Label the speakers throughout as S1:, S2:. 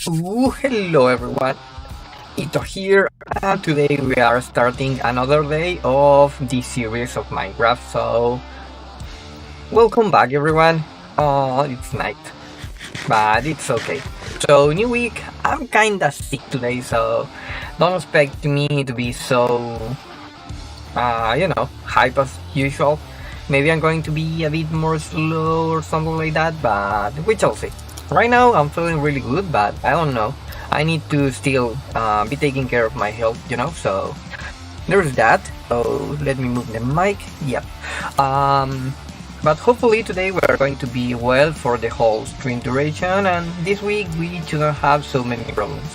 S1: Ooh, hello everyone, Ito here, and today we are starting another day of this series of Minecraft, so welcome back everyone. Oh, it's night, but it's okay. So, new week, I'm kinda sick today, so don't expect me to be so, hype as usual. Maybe I'm going to be a bit more slow or something like that, but we shall see. Right now, I'm feeling really good, but I don't know. I need to still be taking care of my health, so there's that. So let me move the mic. Yep. But hopefully today we're going to be well for the whole stream duration, and this week we shouldn't have so many problems.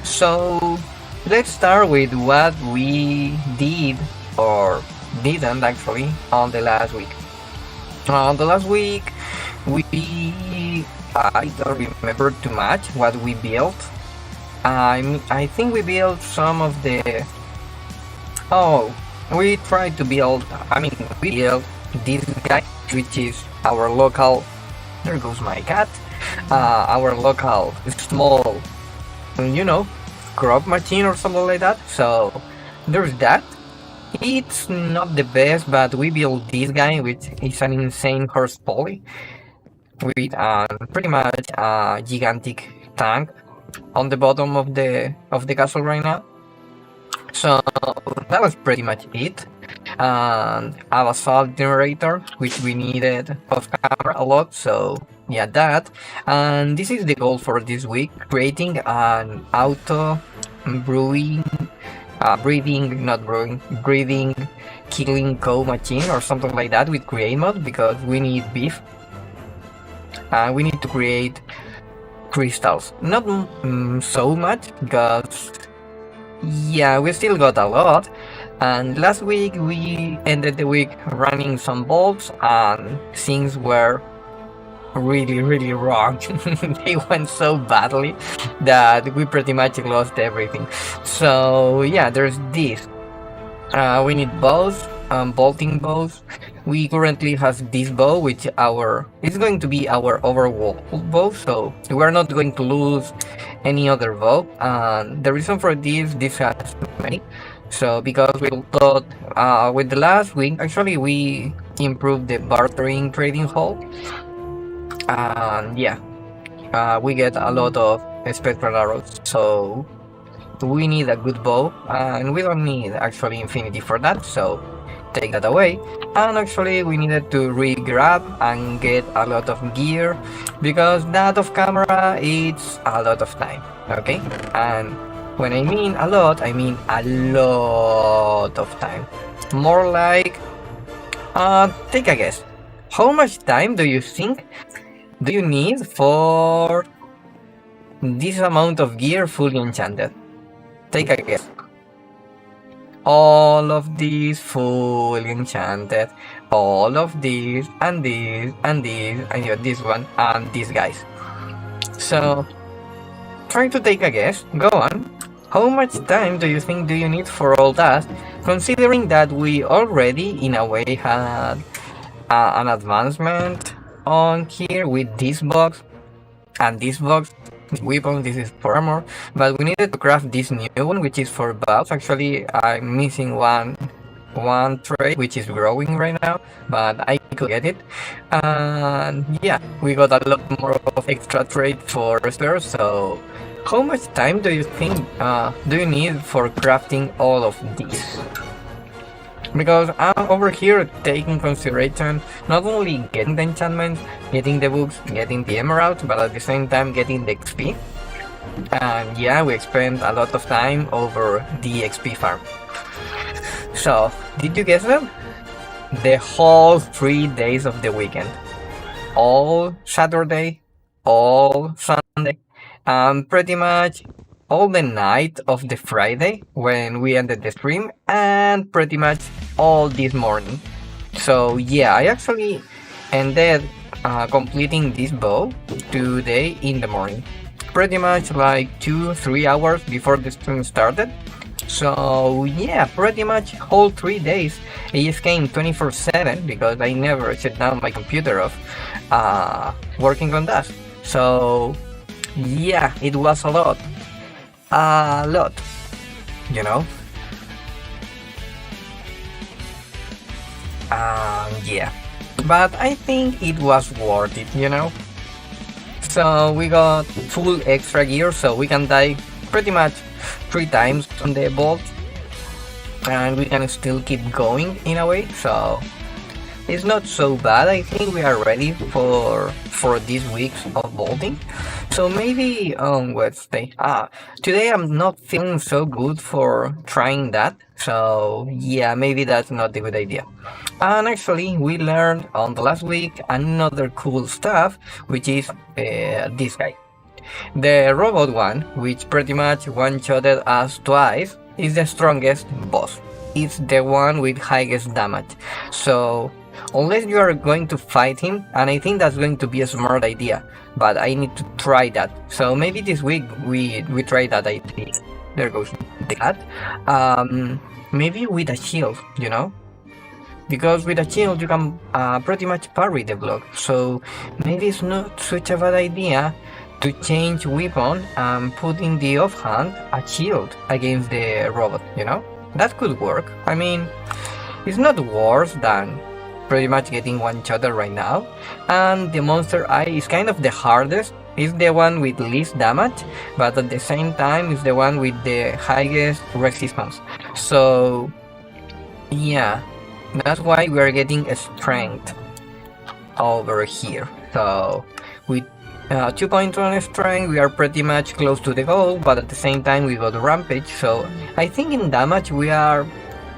S1: So let's start with what we did or didn't actually on the last week. On the last week, I don't remember too much what we built. I think we built some of the. Oh, we tried to build. We built this guy, which is our local. There goes my cat. Our local small, crop machine or something like that. So there's that. It's not the best, but we built this guy, which is an insane horse poly with pretty much a gigantic tank on the bottom of the castle right now. So that was pretty much it. And a basalt generator, which we needed off camera a lot. So yeah, that. And this is the goal for this week: creating an auto breeding, killing cow machine or something like that with create mode, because we need beef. We need to create crystals. Not so much, because yeah, we still got a lot. And last week we ended the week running some bolts, and things were really wrong. They went so badly that we pretty much lost everything. So yeah, there's this. We need bows, bolting bows. We currently have this bow, which is going to be our overall bow, so we're not going to lose any other bow. And the reason for this has many. So because we thought with the last week, actually we improved the bartering trading hall, and yeah, we get a lot of spectral arrows. So we need a good bow, and we don't need actually infinity for that, so take that away. And actually we needed to re-grab and get a lot of gear, because that off camera it's a lot of time, okay? And when I mean a lot, I mean a lot of time. More like, take a guess. How much time do you think do you need for this amount of gear fully enchanted? Take a guess. All of these fully enchanted, all of these, and these, and these, and this one, and these guys. So, trying to take a guess, go on. How much time do you think do you need for all that, considering that we already, in a way, had an advancement on here with this box, and this box, weapon, this is for armor, but we needed to craft this new one, which is for buffs. Actually, I'm missing one trait, which is growing right now, but I could get it. And yeah, we got a lot more of extra trait for spares. So how much time do you think do you need for crafting all of these? Because I'm over here taking consideration not only getting the enchantments, getting the books, getting the emeralds, but at the same time getting the XP. And yeah, we spent a lot of time over the XP farm. So, did you guess that? The whole 3 days of the weekend. All Saturday, all Sunday, and pretty much all the night of the Friday when we ended the stream, and pretty much all this morning. So yeah, I actually ended completing this bow today in the morning, pretty much like 2-3 hours before the stream started. So yeah, pretty much whole 3 days. I just came 24/7 because I never shut down my computer off working on that. So yeah, it was a lot. A lot, you know? Yeah. But I think it was worth it, you know? So we got full extra gear, so we can die pretty much 3 times on the bolt. And we can still keep going in a way, so it's not so bad. I think we are ready for these weeks of bolting. So maybe on Wednesday. Today I'm not feeling so good for trying that. So yeah, maybe that's not a good idea. And actually, we learned on the last week another cool stuff, which is this guy. The robot one, which pretty much one-shotted us twice, is the strongest boss. It's the one with highest damage. So unless you are going to fight him, and I think that's going to be a smart idea, but I need to try that. So maybe this week we try that idea. There goes the cat. Maybe with a shield, you know? Because with a shield you can pretty much parry the block. So maybe it's not such a bad idea to change weapon and put in the offhand a shield against the robot, you know? That could work. I mean, it's not worse than pretty much getting one-shotted right now. And the monster eye is kind of the hardest. It's the one with least damage, but at the same time it's the one with the highest resistance. So yeah, that's why we are getting a strength over here. So with 2 points on strength, we are pretty much close to the goal, but at the same time we got rampage. So I think in damage we are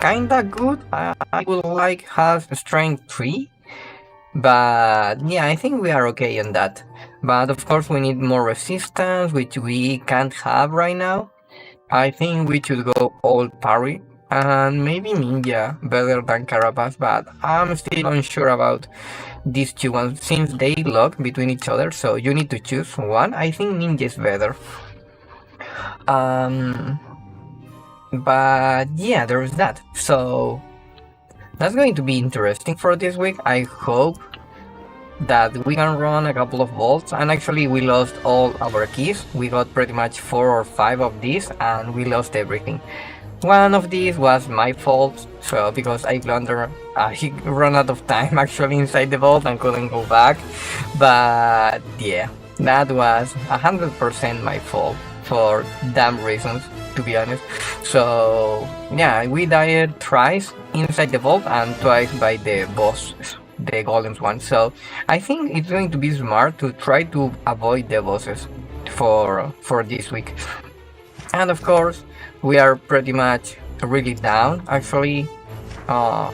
S1: kinda good. I would like have strength 3, but yeah, I think we are okay on that. But of course we need more resistance, which we can't have right now. I think we should go all parry, and maybe ninja better than Carapace, but I'm still unsure about these two ones since they lock between each other, so you need to choose one. I think ninja is better. But yeah, there's that. So that's going to be interesting for this week. I hope that we can run a couple of bolts, and actually we lost all our keys. We got pretty much 4 or 5 of these and we lost everything. One of these was my fault, so because I blundered, he ran out of time actually inside the vault and couldn't go back. But yeah, that was 100% my fault for damn reasons, to be honest. So yeah, we died twice inside the vault and twice by the boss, the golems one. So I think it's going to be smart to try to avoid the bosses for this week. And of course, we are pretty much really down. Actually,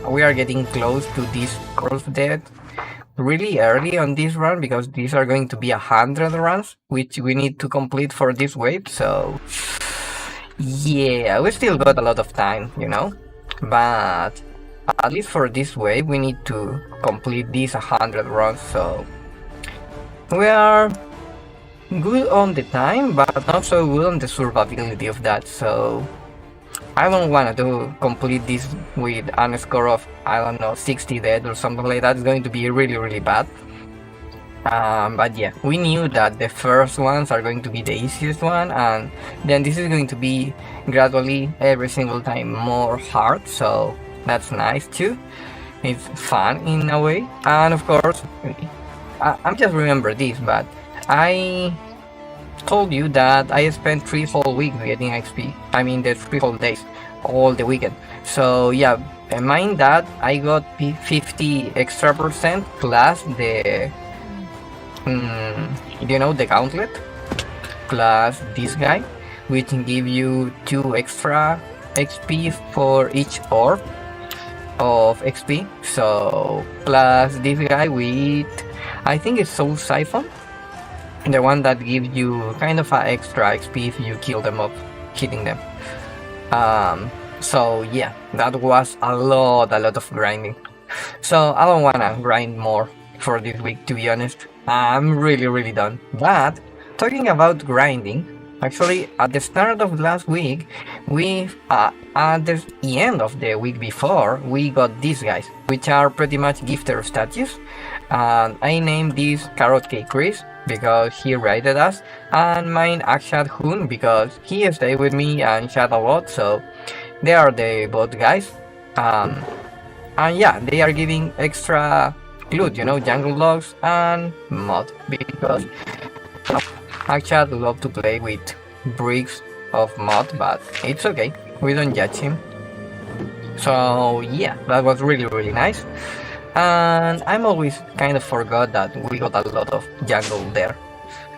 S1: we are getting close to this course death really early on this run, because these are going to be 100 runs, which we need to complete for this wave. So yeah, we still got a lot of time, you know, but at least for this wave we need to complete these 100 runs. So we are good on the time, but not so good on the survivability of that. So I don't want to complete this with a score of, I don't know, 60 dead or something like that. It's going to be really, really bad. But yeah, we knew that the first ones are going to be the easiest one, and then this is going to be gradually every single time more hard. So that's nice too. It's fun in a way. And of course, I'm just remember this, but I told you that I spent 3 whole weeks getting XP. I mean the 3 whole days, all the weekend. So yeah, mind that I got 50 extra % plus the, you know, the gauntlet, plus this guy, which give you 2 extra XP for each orb of XP. So plus this guy with, I think it's Soul Siphon, the one that gives you kind of an extra XP if you kill them up, hitting them. So yeah, that was a lot of grinding. So I don't wanna grind more for this week, to be honest. I'm really done. But talking about grinding, actually at the start of last week, we at the end of the week before, we got these guys, which are pretty much gifter statues. And I named these Carrot Cake Chris. because he raided us, and mine Akshat Hun because he stayed with me and chat a lot. So they are the both guys. Um, and yeah, they are giving extra loot, jungle logs and mod because Akshat love to play with bricks of mod, but it's okay. We don't judge him. So yeah, that was really nice. And I'm always kind of forgot that we got a lot of jungle there.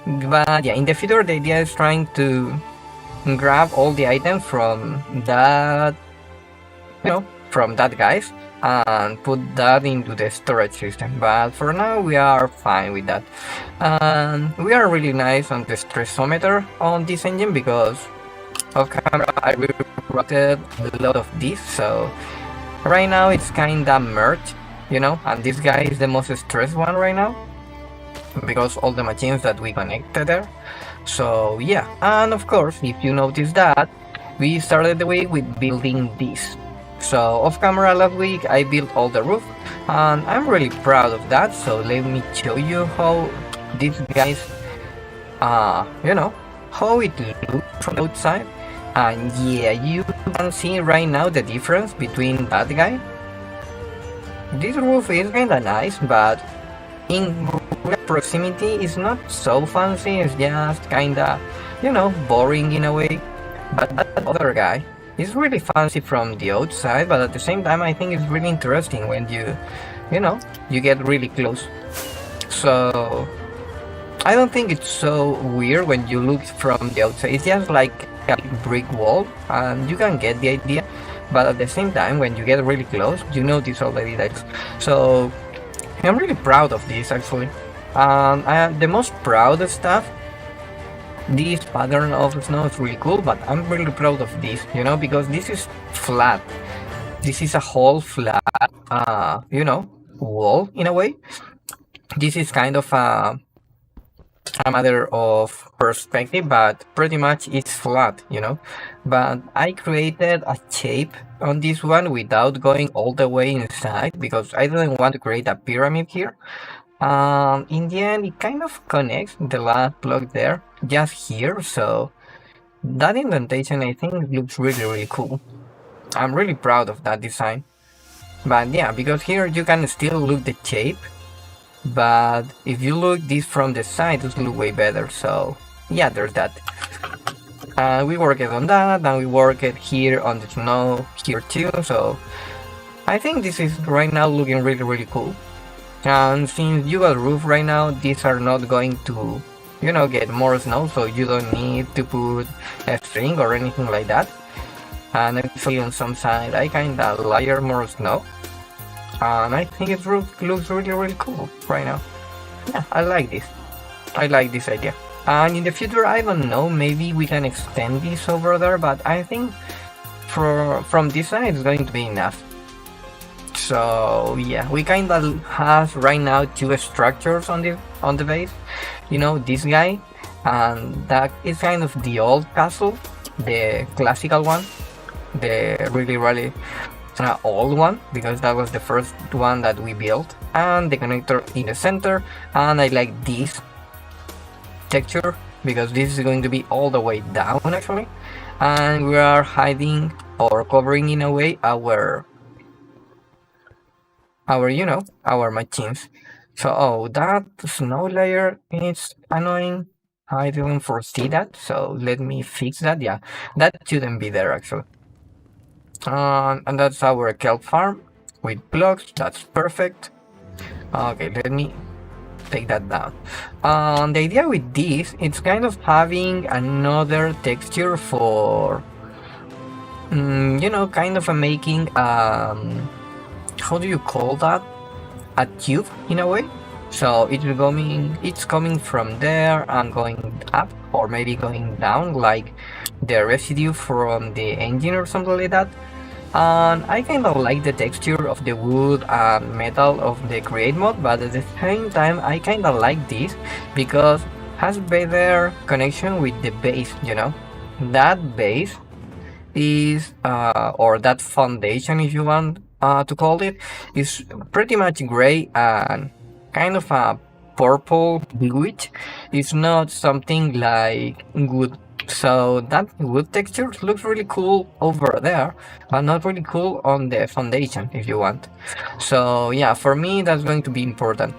S1: But yeah, in the future the idea is trying to grab all the items from that, from that guys and put that into the storage system. But for now we are fine with that. And we are really nice on the stressometer on this engine because off camera I recruited a lot of this, so right now it's kinda merged, and this guy is the most stressed one right now because all the machines that we connected there. So yeah, and of course if you notice that we started the week with building this. So off camera last week I built all the roof and I'm really proud of that. So let me show you how these guys how it looks from outside. And yeah, you can see right now the difference between that guy. This roof is kinda nice, but in proximity it's not so fancy, it's just kinda, boring in a way. But that other guy is really fancy from the outside, but at the same time I think it's really interesting when you get really close. So I don't think it's so weird when you look from the outside. It's just like a brick wall and you can get the idea, but at the same time when you get really close you notice all the details. So I'm really proud of this actually. The most proud of stuff, this pattern of snow is really cool, but I'm really proud of this, because this is flat. This is a whole flat wall in a way. This is kind of a matter of perspective, but pretty much it's flat, but I created a shape on this one without going all the way inside because I didn't want to create a pyramid here. In the end it kind of connects the last block there just here, so that indentation I think looks really cool. I'm really proud of that design. But yeah, because here you can still look the shape, but if you look this from the side it look way better. So yeah, there's that. We worked on that and we worked here on the snow here too, so I think this is right now looking really cool. And since you got roof right now, these are not going to get more snow, so you don't need to put a string or anything like that. And actually on some side I kinda layer more snow, and I think it looks really cool right now. Yeah, I like this idea. And in the future I don't know, maybe we can extend this over there, but I think from this side it's going to be enough. So yeah, we kinda have right now two structures on the base. This guy, and that is kind of the old castle, the classical one, the really old one, because that was the first one that we built, and the connector in the center. And I like this texture because this is going to be all the way down actually, and we are hiding or covering in a way our machines. So that snow layer is annoying. I didn't foresee that, so let me fix that. Yeah, that shouldn't be there actually. And that's our kelp farm with blocks. That's perfect. Okay, let me take that down. The idea with this, it's kind of having another texture for kind of making how do you call that, a tube in a way. So it's coming from there and going up, or maybe going down, like the residue from the engine or something like that. And I kind of like the texture of the wood and metal of the create mod, but at the same time I kind of like this because has better connection with the base. That base is or that foundation, if you want to call it, is pretty much gray and kind of a purple bluish is not something like wood. So that wood texture looks really cool over there, but not really cool on the foundation if you want. So yeah, for me that's going to be important.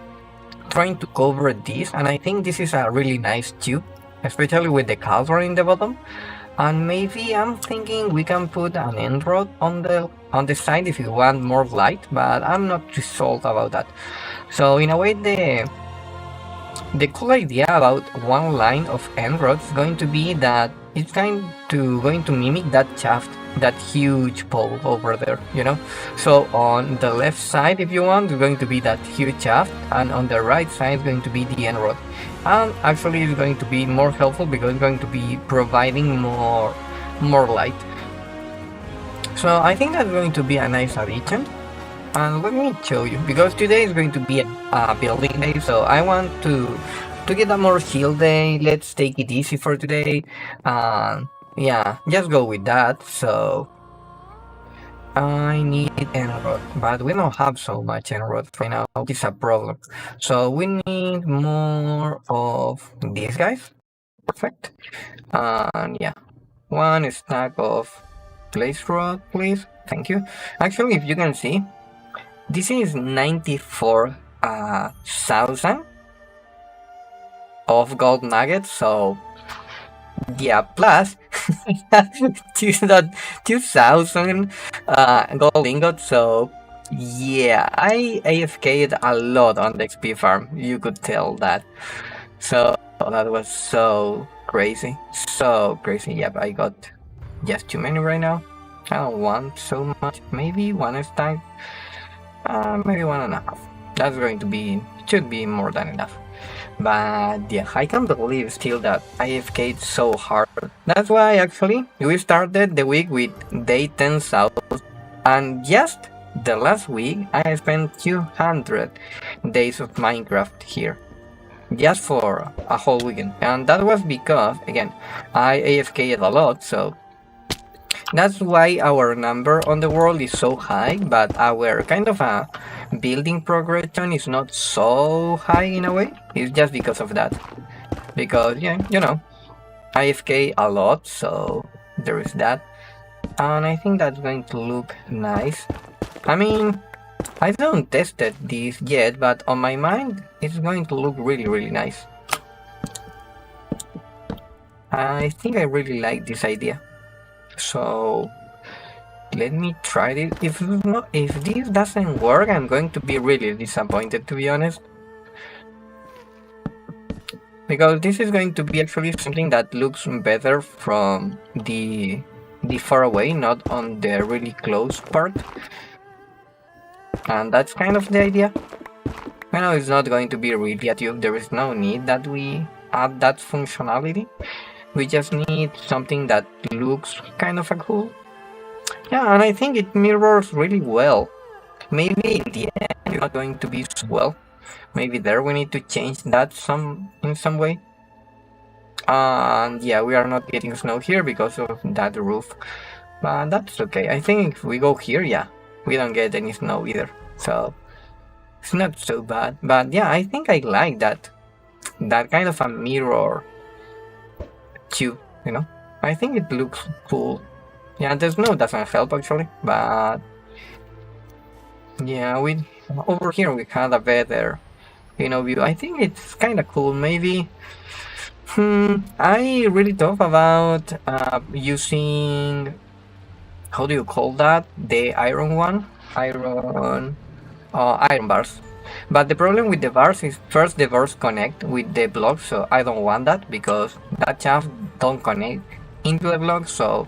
S1: Trying to cover this, and I think this is a really nice tube, especially with the color in the bottom. And maybe I'm thinking we can put an end rod on the side if you want more light, but I'm not too sold about that. So in a way, the cool idea about one line of end rod is going to be that it's going to mimic that shaft, that huge pole over there, you know. So on the left side, if you want, it's going to be that huge shaft, and on the right side is going to be the end rod. And actually it's going to be more helpful because it's going to be providing more light. So I think that's going to be a nice addition. And let me show you, because today is going to be a building day, so I want to get a more chill day. Let's take it easy for today. Yeah, just go with that. So I need emerald, but we don't have so much emerald right now. It's a problem. So we need more of these guys. Perfect. And yeah, one stack of place rod, please. Thank you. Actually, if you can see, this is 94,000 of gold nuggets. So yeah, plus 2,000 gold ingots. So yeah, I AFK'd a lot on the XP farm. You could tell that. So that was so crazy, so crazy. Yep, I got just too many right now. I don't want so much. Maybe one stack. Maybe 1.5. That's going to be, should be more than enough. But yeah, I can't believe still that I AFK'd so hard. That's why actually we started the week with day 10,000, and just the last week I spent 200 days of Minecraft here. Just for a whole weekend. And that was because, again, I AFK'd a lot, so that's why our number on the world is so high, but our kind of a building progression is not so high in a way. It's just because of that. Because, yeah, you know, I AFK a lot, so there is that. And I think that's going to look nice. I mean, I haven't tested this yet, but on my mind, it's going to look really, really nice. I think I really like this idea. So let me try this. If this doesn't work, I'm going to be really disappointed, to be honest. Because this is going to be actually something that looks better from the far away, not on the really close part. And that's kind of the idea. I know it's not going to be really a tube. There is no need that we add that functionality. We just need something that looks kind of a cool. Yeah, and I think it mirrors really well. Maybe in the end it's not going to be so well. Maybe there we need to change that in some way. And yeah, we are not getting snow here because of that roof. But that's okay. I think if we go here, yeah, we don't get any snow either. So it's not so bad. But yeah, I think I like that kind of a mirror tube, you know. I think it looks cool. Yeah, the snow doesn't help actually, but yeah, over here we had a better, you know, view. I think it's kind of cool. Maybe I really thought about using, how do you call that, the iron bars. But the problem with the bars is first the bars connect with the blocks, so I don't want that because that shaft don't connect into the block. So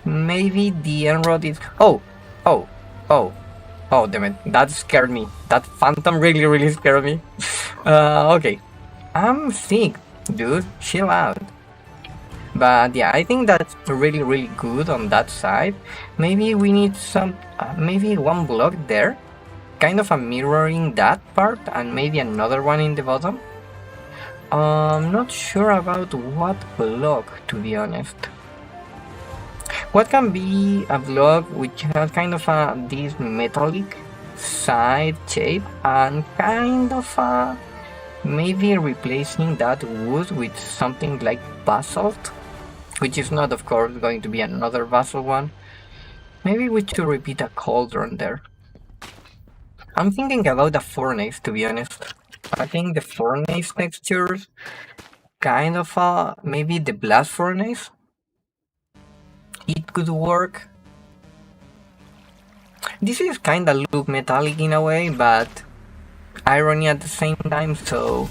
S1: maybe the emerald is oh damn it, that scared me. That phantom really scared me. Okay, I'm sick, dude, chill out. But yeah, I think that's really good on that side. Maybe we need some maybe one block there, kind of a mirroring that part, and maybe another one in the bottom. Not sure about what block, to be honest. What can be a block which has kind of this metallic side shape and kind of a maybe replacing that wood with something like basalt, which is not, of course, going to be another basalt one. Maybe we should repeat a cauldron there. I'm thinking about a furnace, to be honest. I think the furnace textures kind of maybe the blast furnace. It could work. This is kind of look metallic in a way, but irony at the same time, so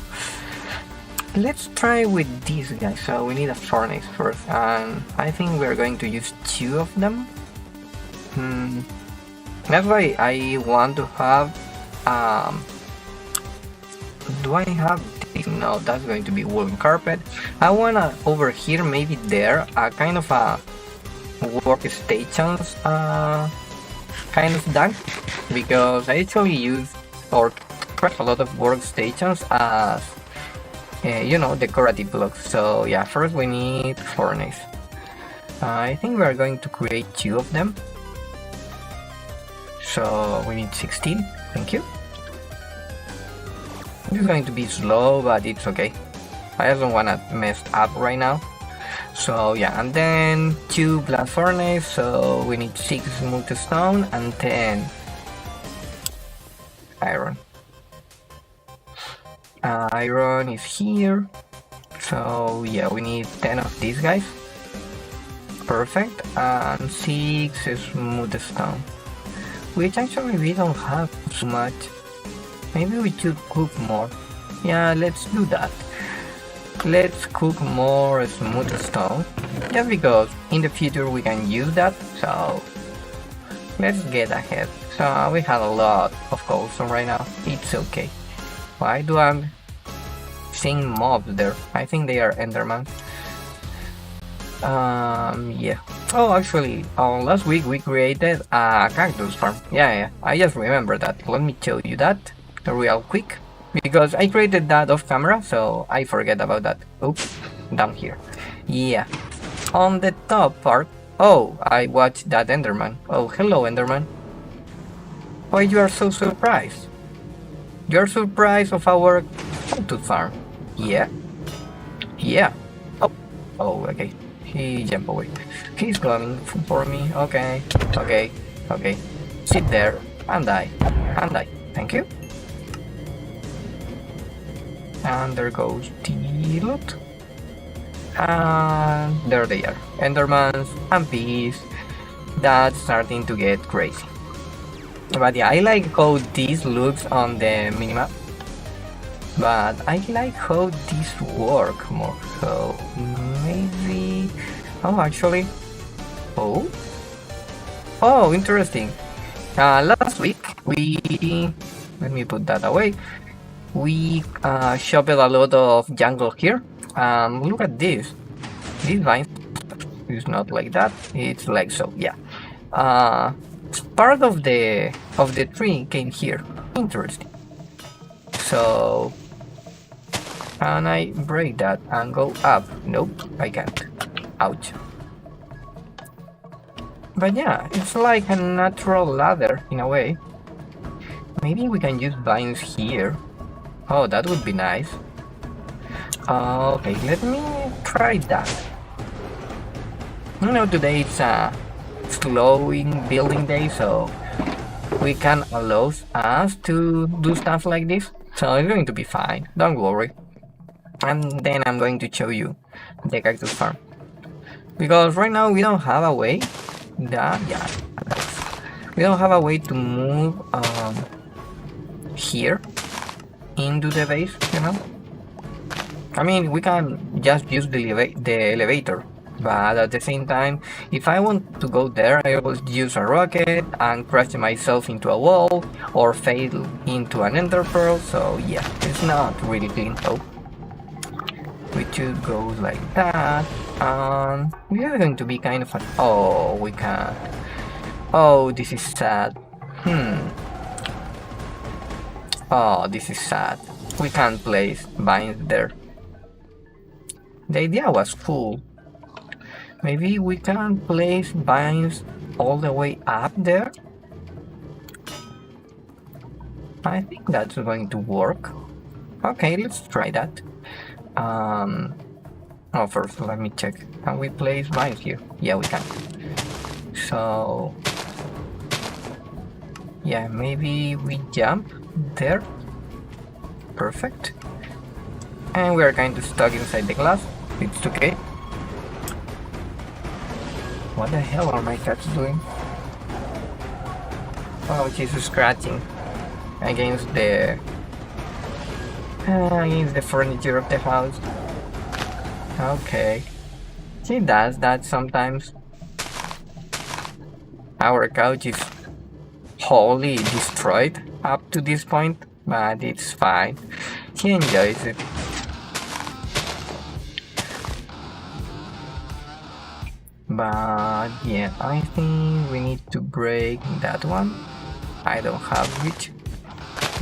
S1: let's try with this guy. So we need a furnace first, and I think we're going to use 2 of them. That's why I want to have do I have this? No, that's going to be woolen carpet. I wanna over here, maybe there, a kind of a workstations kind of done, because I actually use or press a lot of workstations as you know, decorative blocks. So yeah, first we need furnace. I think we are going to create 2 of them. So we need 16. Thank you. It's going to be slow, but it's okay. I just don't wanna mess up right now. So yeah, and then 2 blast furnace, so we need 6 smooth stone and 10 iron. Iron is here, so yeah, we need 10 of these guys. Perfect, and 6 smooth stone, which actually we don't have so much. Maybe we should cook more. Yeah, let's do that. Let's cook more smooth stone, just because in the future we can use that. So let's get ahead. So we have a lot of cobblestone right now. It's okay. Why do I seeing mobs there? I think they are enderman. Yeah. Oh, actually, last week we created a cactus farm. Yeah, I just remember that. Let me show you that real quick, because I created that off camera, so I forget about that. Oops, down here. Yeah, on the top part. Oh, I watched that enderman. Oh, hello enderman. Why you are so surprised? You're surprised of our cactus farm? Yeah. Yeah. Oh, okay. He jumped away. He's coming for me. Okay. Sit there and die. Thank you. And there goes the loot. And there they are. Endermans and bees. That's starting to get crazy. But yeah, I like how this looks on the minimap. But I like how this work more. So maybe... Oh, actually... Oh, interesting. Last week we... Let me put that away. We chopped a lot of jungle here. Look at this. This vine is not like that. It's like so. Yeah. Part of the tree came here. Interesting. So, can I break that and go up? Nope, I can't. Ouch. But yeah, it's like a natural ladder in a way. Maybe we can use vines here. Oh, that would be nice. Okay, let me try that. You know, today it's a slowing building day, so we can allow us to do stuff like this. So it's going to be fine, don't worry. And then I'm going to show you the cactus farm. Because right now we don't have a way we don't have a way to move here into the base, you know? I mean, we can just use the elevator, but at the same time, if I want to go there, I will use a rocket and crash myself into a wall or fail into an ender pearl. So yeah, it's not really clean. So we should go like that, and we are going to be kind of oh, we can't. Oh, this is sad. Oh, this is sad. We can't place vines there. The idea was cool. Maybe we can place vines all the way up there. I think that's going to work. Okay, let's try that. Oh, first let me check. Can we place vines here? Yeah, we can. So yeah, maybe we jump there. Perfect. And we are kind of stuck inside the glass. It's okay. What the hell are my cats doing? Oh, she's scratching against the furniture of the house. Okay. She does that sometimes. Our couch is wholly destroyed up to this point, but it's fine. She enjoys it. But yeah, I think we need to break that one. I don't have reach,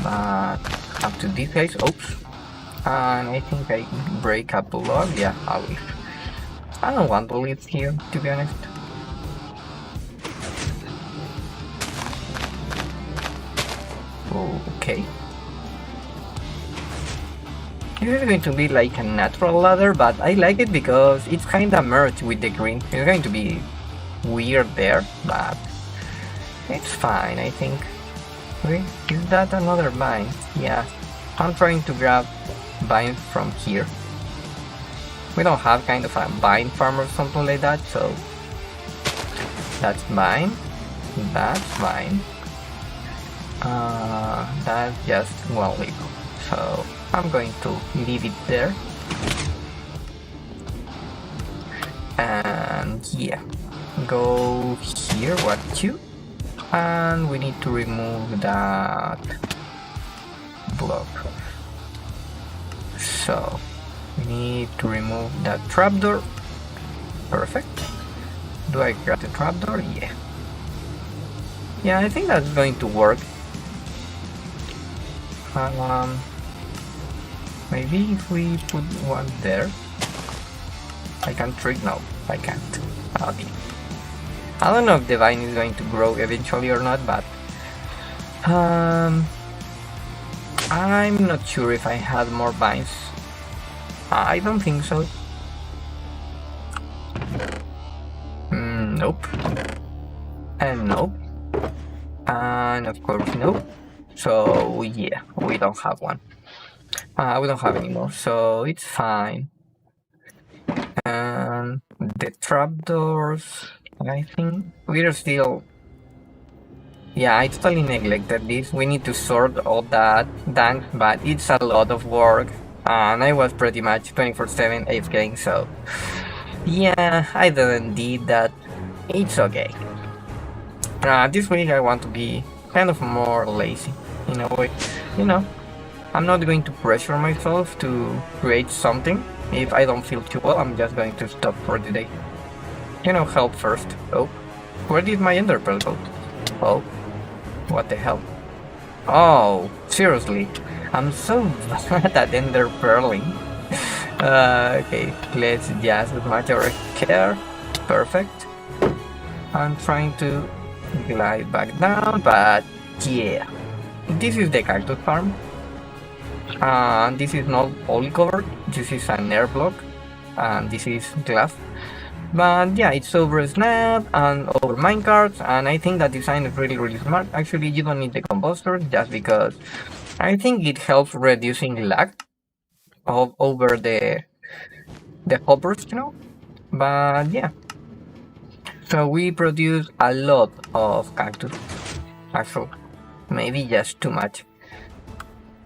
S1: but up to this guys. Oops. And I think I break a block. Yeah, I will. I don't want to live here, to be honest. Okay. This is going to be like a natural ladder, but I like it because it's kinda merged with the green. It's going to be weird there, but it's fine, I think. Wait, is that another vine? Yeah. I'm trying to grab vines from here. We don't have kind of a vine farm or something like that, so that's vine. That's vine. That's just one leaf. So I'm going to leave it there. And yeah, go here, what two? And we need to remove that block. So we need to remove that trapdoor. Perfect. Do I grab the trapdoor? Yeah. Yeah, I think that's going to work. Maybe if we put one there, I can trick. No, I can't. Okay. I don't know if the vine is going to grow eventually or not, but I'm not sure if I had more vines. I don't think so. Nope. And nope. And of course nope. So yeah, we don't have one. We don't have any more, so it's fine. And the trapdoors, I think we're still... Yeah, I totally neglected this. We need to sort all that dunks, but it's a lot of work. And I was pretty much 24/7 AFKing, so... Yeah, I didn't did that. It's okay. This week I want to be kind of more lazy, in a way. You know, I'm not going to pressure myself to create something. If I don't feel too well, I'm just going to stop for the day. You know, help first. Oh, where did my ender pearl go? Oh, what the hell? Oh, seriously, I'm so bad at ender pearling. Okay, let's just match our care. Perfect. I'm trying to glide back down, but yeah. This is the Cactus Farm. And this is not fully covered. This is an air block. And this is glass. But yeah, it's over snap and over minecarts. And I think that design is really, really smart. Actually, you don't need the composter just because I think it helps reducing lag over the hoppers, you know. But yeah. So we produce a lot of cactus, actually, maybe just too much.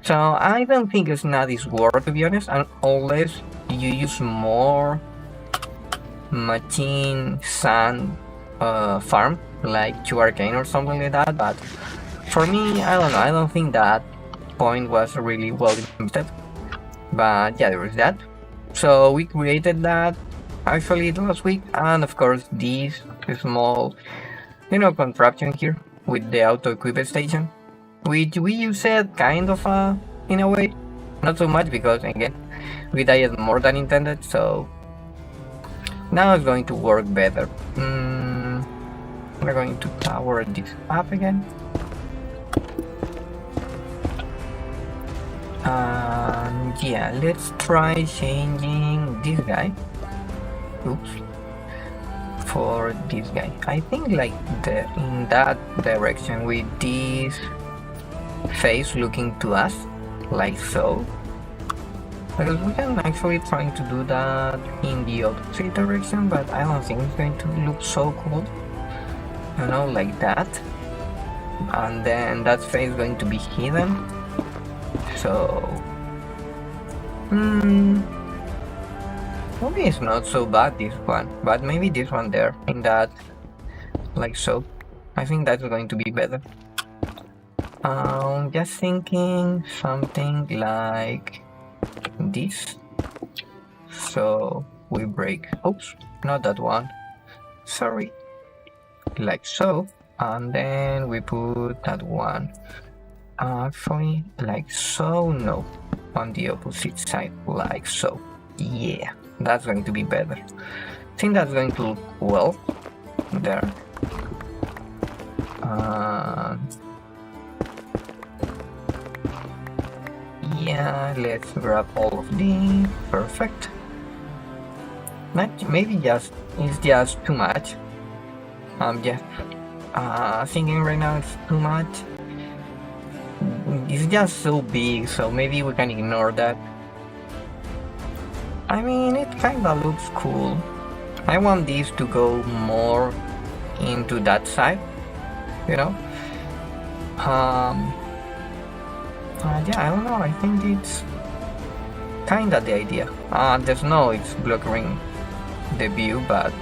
S1: So I don't think it's not this worth, to be honest, unless you use more machine sand farm, like 2 arcane or something like that, but for me, I don't know, I don't think that point was really well invested. But yeah, there is that. So we created that actually last week, and of course this small, you know, contraption here with the auto equip station, which we use it kind of in a way, not so much because again we died more than intended, so now it's going to work better. We're going to power this up again. Yeah, let's try changing this guy. Oops. For this guy. I think like in that direction with this face looking to us, like so. Because we can actually try to do that in the opposite direction, but I don't think it's going to look so cool. You know, like that. And then that face is going to be hidden. So... maybe it's not so bad, this one. But maybe this one there, in that... like so. I think that's going to be better. Just thinking something like this. So we break. Oops, not that one. Sorry. Like so. And then we put that one. Actually, like so. No. On the opposite side, like so. Yeah, that's going to be better. I think that's going to look well there. Yeah, let's grab all of these. Perfect. Maybe it's just too much. Just thinking right now it's too much. It's just so big, so maybe we can ignore that. I mean, it kinda looks cool. I want these to go more into that side, you know? Yeah, I don't know, I think it's kinda the idea. The snow is blocking the view, but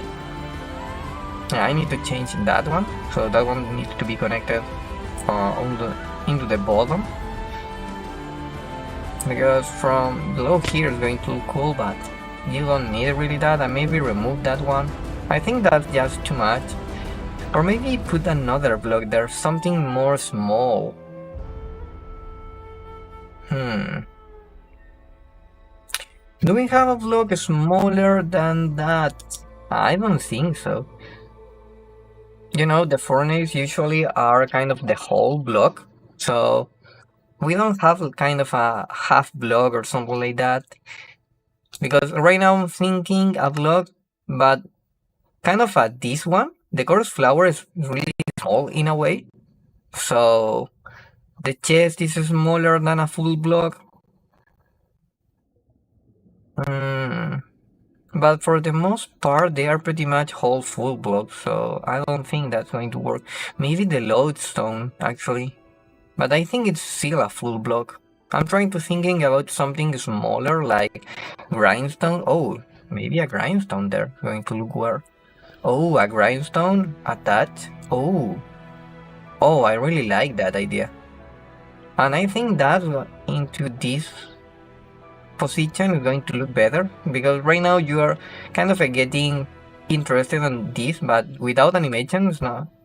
S1: yeah, I need to change that one, so that one needs to be connected into the bottom, because from below here is going to look cool, but you don't need really that, and maybe remove that one. I think that's just too much. Or maybe put another block there, something more small. Do we have a block smaller than that? I don't think so. You know, the furnace usually are kind of the whole block, so we don't have kind of a half block or something like that. Because right now I'm thinking a block, but kind of at this one, the chorus flower is really small in a way. So the chest is smaller than a full block. But for the most part, they are pretty much whole full blocks, so I don't think that's going to work. Maybe the lodestone, actually. But I think it's still a full block. I'm trying to thinking about something smaller, like grindstone. Oh, maybe a grindstone there, going to look where. Oh, a grindstone attached. Oh, I really like that idea. And I think that into this position is going to look better, because right now you are kind of getting interested in this, but without animation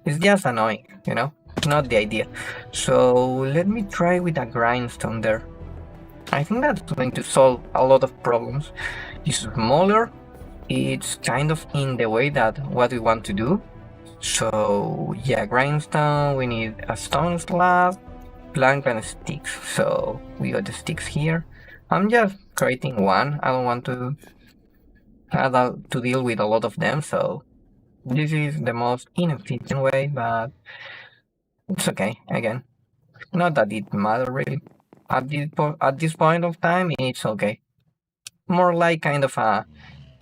S1: it's just annoying, you know, not the idea. So let me try with a grindstone there. I think that's going to solve a lot of problems. It's smaller, it's kind of in the way that what we want to do. So yeah, grindstone, we need a stone slab, plank and sticks. So we got the sticks here. I'm just creating one. I don't want to deal with a lot of them, so this is the most inefficient way, but it's okay. Again, not that it matters really. At this point of time, it's okay. More like kind of a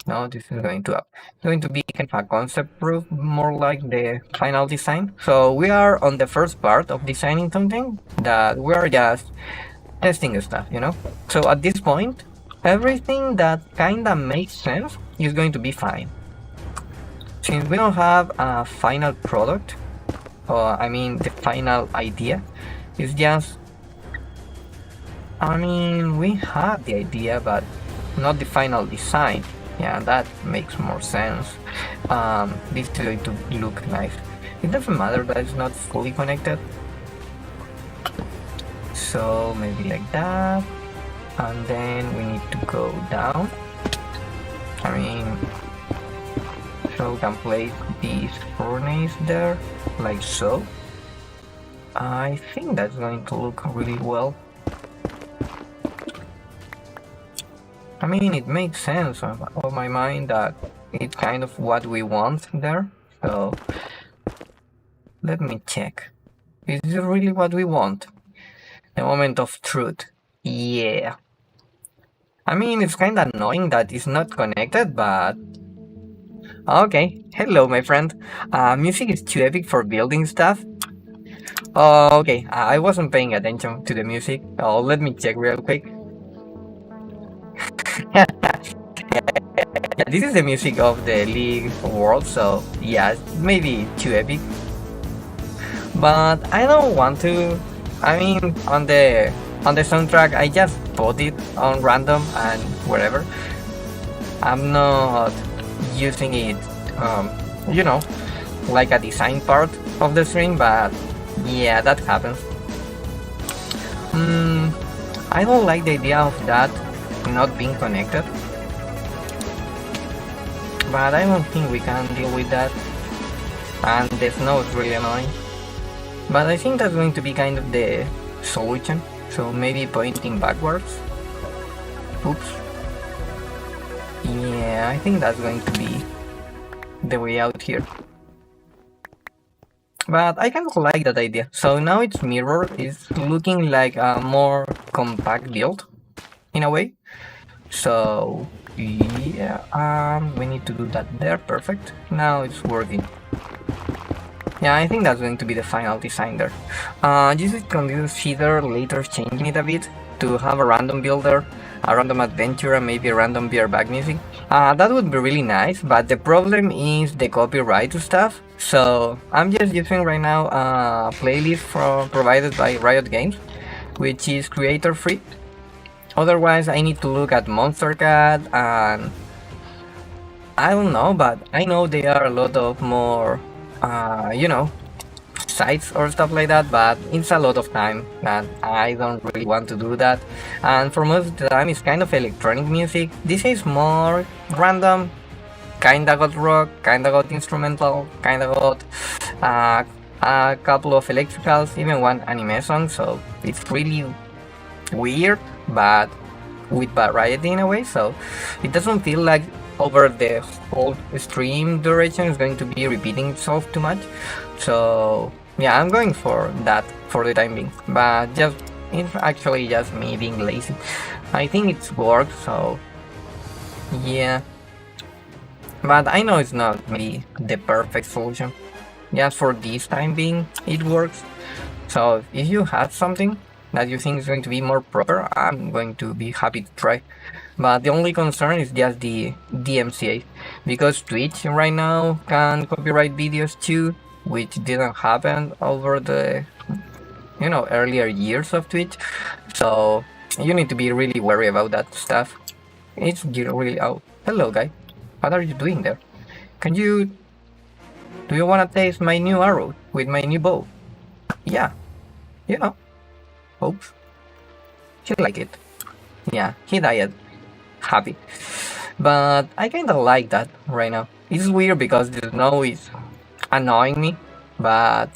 S1: no. This is going to be kind of a concept proof, more like the final design. So we are on the first part of designing something that we are just testing stuff, you know. So at this point, everything that kinda makes sense is going to be fine. Since we don't have a final product, or I mean the final idea, it's just, I mean, we have the idea, but not the final design. Yeah, that makes more sense. This is going to look nice. It doesn't matter that it's not fully connected. So maybe like that, and then we need to go down. I mean, so we can place this furnace there, like so. I think that's going to look really well. I mean, it makes sense on my mind that it's kind of what we want there. So let me check. Is this really what we want? A moment of truth. Yeah. I mean, it's kind of annoying that it's not connected, but okay. Hello, my friend. Music is too epic for building stuff. Oh, okay. I wasn't paying attention to the music. Oh, let me check real quick. Yeah, this is the music of the League world, so yeah, maybe too epic. But I don't want to. I mean, on the soundtrack, I just put it on random and wherever. I'm not using it, um, you know, like a design part of the stream, but yeah, that happens. Hmm, I don't like the idea of that not being connected, but I don't think we can deal with that. And the snow is really annoying. But I think that's going to be kind of the solution. So maybe pointing backwards. Oops. Yeah, I think that's going to be the way out here. But I kind of like that idea. So now its mirror is looking like a more compact build, in a way. So yeah, we need to do that there. Perfect. Now it's working. Yeah, I think that's going to be the final design there. You should consider later changing it a bit to have a random builder, a random adventure, and maybe a random beer back music. That would be really nice, but the problem is the copyright stuff. So I'm just using right now a playlist provided by Riot Games, which is creator free. Otherwise, I need to look at Monster Cat and I don't know, but I know there are a lot of more, sites or stuff like that, but it's a lot of time and I don't really want to do that. And for most of the time, it's kind of electronic music. This is more random, kinda got rock, kinda got instrumental, kinda got a couple of electricals, even one anime song, so it's really weird, but with variety in a way, so it doesn't feel like over the whole stream duration is going to be repeating itself too much. So yeah, I'm going for that for the time being, but just it's actually just me being lazy. I think it's worked, so yeah, but I know it's not maybe the perfect solution. Just for this time being, it works. So if you have something that you think is going to be more proper, I'm going to be happy to try. But the only concern is just the DMCA, because Twitch right now can copyright videos too, which didn't happen over the earlier years of Twitch. So you need to be really wary about that stuff. It's really oh, hello guy, what are you doing there? Do you wanna taste my new arrow with my new bow? Yeah, you know. Oops. He like it. Yeah, he died happy. But I kinda like that right now. It's weird because the snow is annoying me, but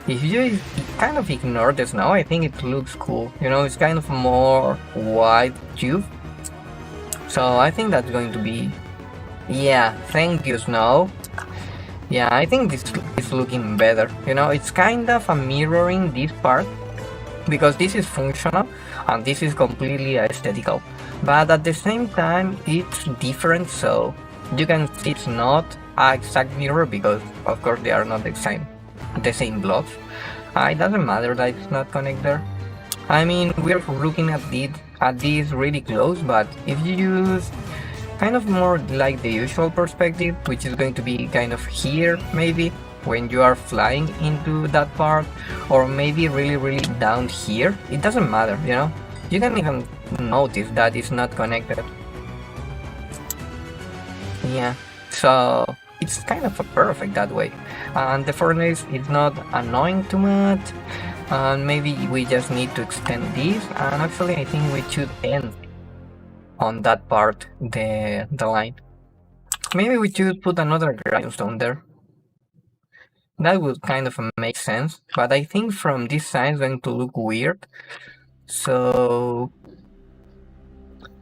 S1: if you kind of ignore the snow, I think it looks cool. It's kind of more white tube. So I think that's going to be... Yeah, thank you, snow. Yeah, I think this is looking better. It's kind of a mirroring this part, because this is functional and this is completely aesthetical, but at the same time it's different, so you can see it's not an exact mirror because of course they are not the same blocks. It doesn't matter that it's not connected. I mean, we're looking at this really close, but if you use kind of more like the usual perspective, which is going to be kind of here maybe when you are flying into that part, or maybe really down here, it doesn't matter, you can even notice that it's not connected. Yeah, so it's kind of perfect that way, and the furnace is not annoying too much, and maybe we just need to extend this, and actually I think we should end on that part the line. Maybe we should put another grindstone there. That would kind of make sense, but I think from this side it's going to look weird. So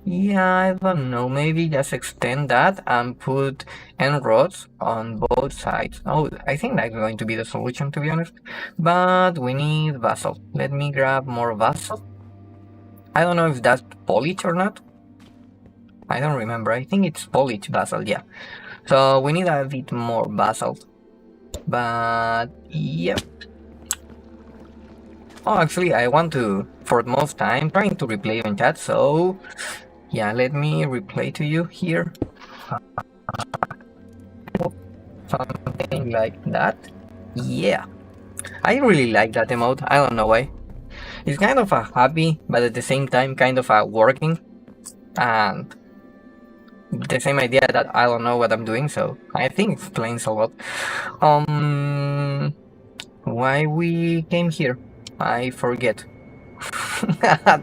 S1: Yeah, I don't know. Maybe just extend that and put end rods on both sides. Oh, I think that's going to be the solution, to be honest. But we need basalt. Let me grab more basalt. I don't know if that's polish or not. I don't remember. I think it's polish basalt, yeah. So we need a bit more basalt. But yeah. Oh, actually, I want to, for the most time, trying to replay on chat. So yeah, let me replay to you here. Something like that. Yeah, I really like that emote. I don't know why. It's kind of a happy, but at the same time, kind of a working, and the same idea that I don't know what I'm doing. So I think it explains a lot. Why we came here? I forget.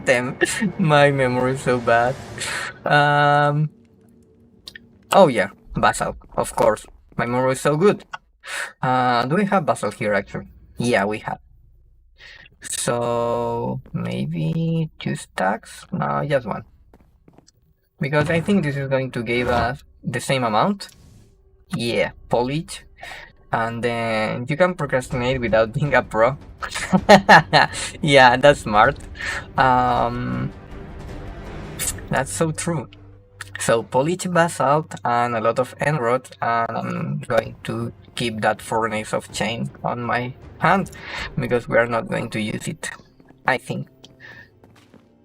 S1: Damn, my memory is so bad. Um. Oh yeah, basalt, of course. My memory is so good. Do we have basalt here actually? Yeah, we have. So maybe 2 stacks? No, just one. Because I think this is going to give us the same amount. Yeah, polish. And then you can procrastinate without being a pro. Yeah, that's smart. That's so true. So polish basalt and a lot of emerald, and I'm going to keep that furnace of chain on my hand because we are not going to use it, I think.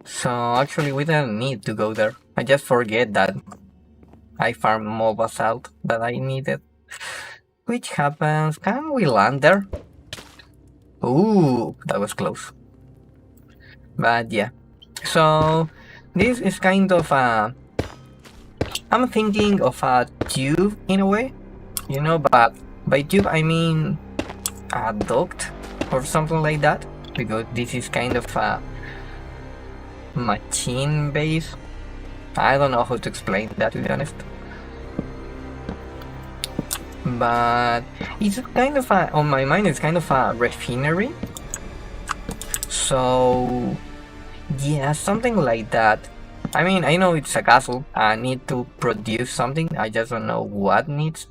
S1: So actually we don't need to go there. I just forget that I farmed more basalt that I needed. Which happens, can we land there? Ooh, that was close. But yeah, so this is kind of a, I'm thinking of a tube in a way, you know, but by tube I mean a duct or something like that, because this is kind of a machine base. I don't know how to explain that, to be honest. But it's kind of a, on my mind, it's kind of a refinery. So yeah, something like that. I mean, I know it's a castle. I need to produce something. I just don't know what needs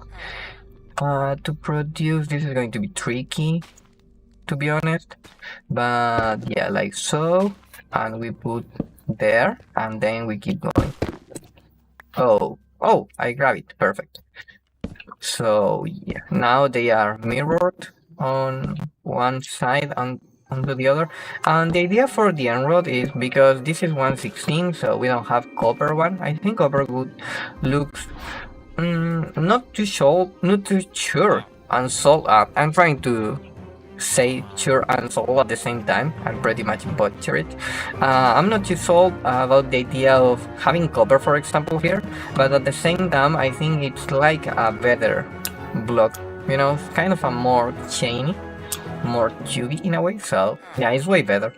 S1: to produce. This is going to be tricky, to be honest. But yeah, like so. And we put there, and then we keep going. Oh, I grab it. Perfect. So yeah, now they are mirrored on one side and onto the other. And the idea for the emerald is because this is 116, so we don't have copper one. I think copper would look not too sure and sold up. I'm trying to say sure and sold at the same time. I'm pretty much butcher it. I'm not too sold about the idea of having copper, for example, here, but at the same time, I think it's like a better block. You know, it's kind of a more chainy, more tubey in a way. So yeah, it's way better.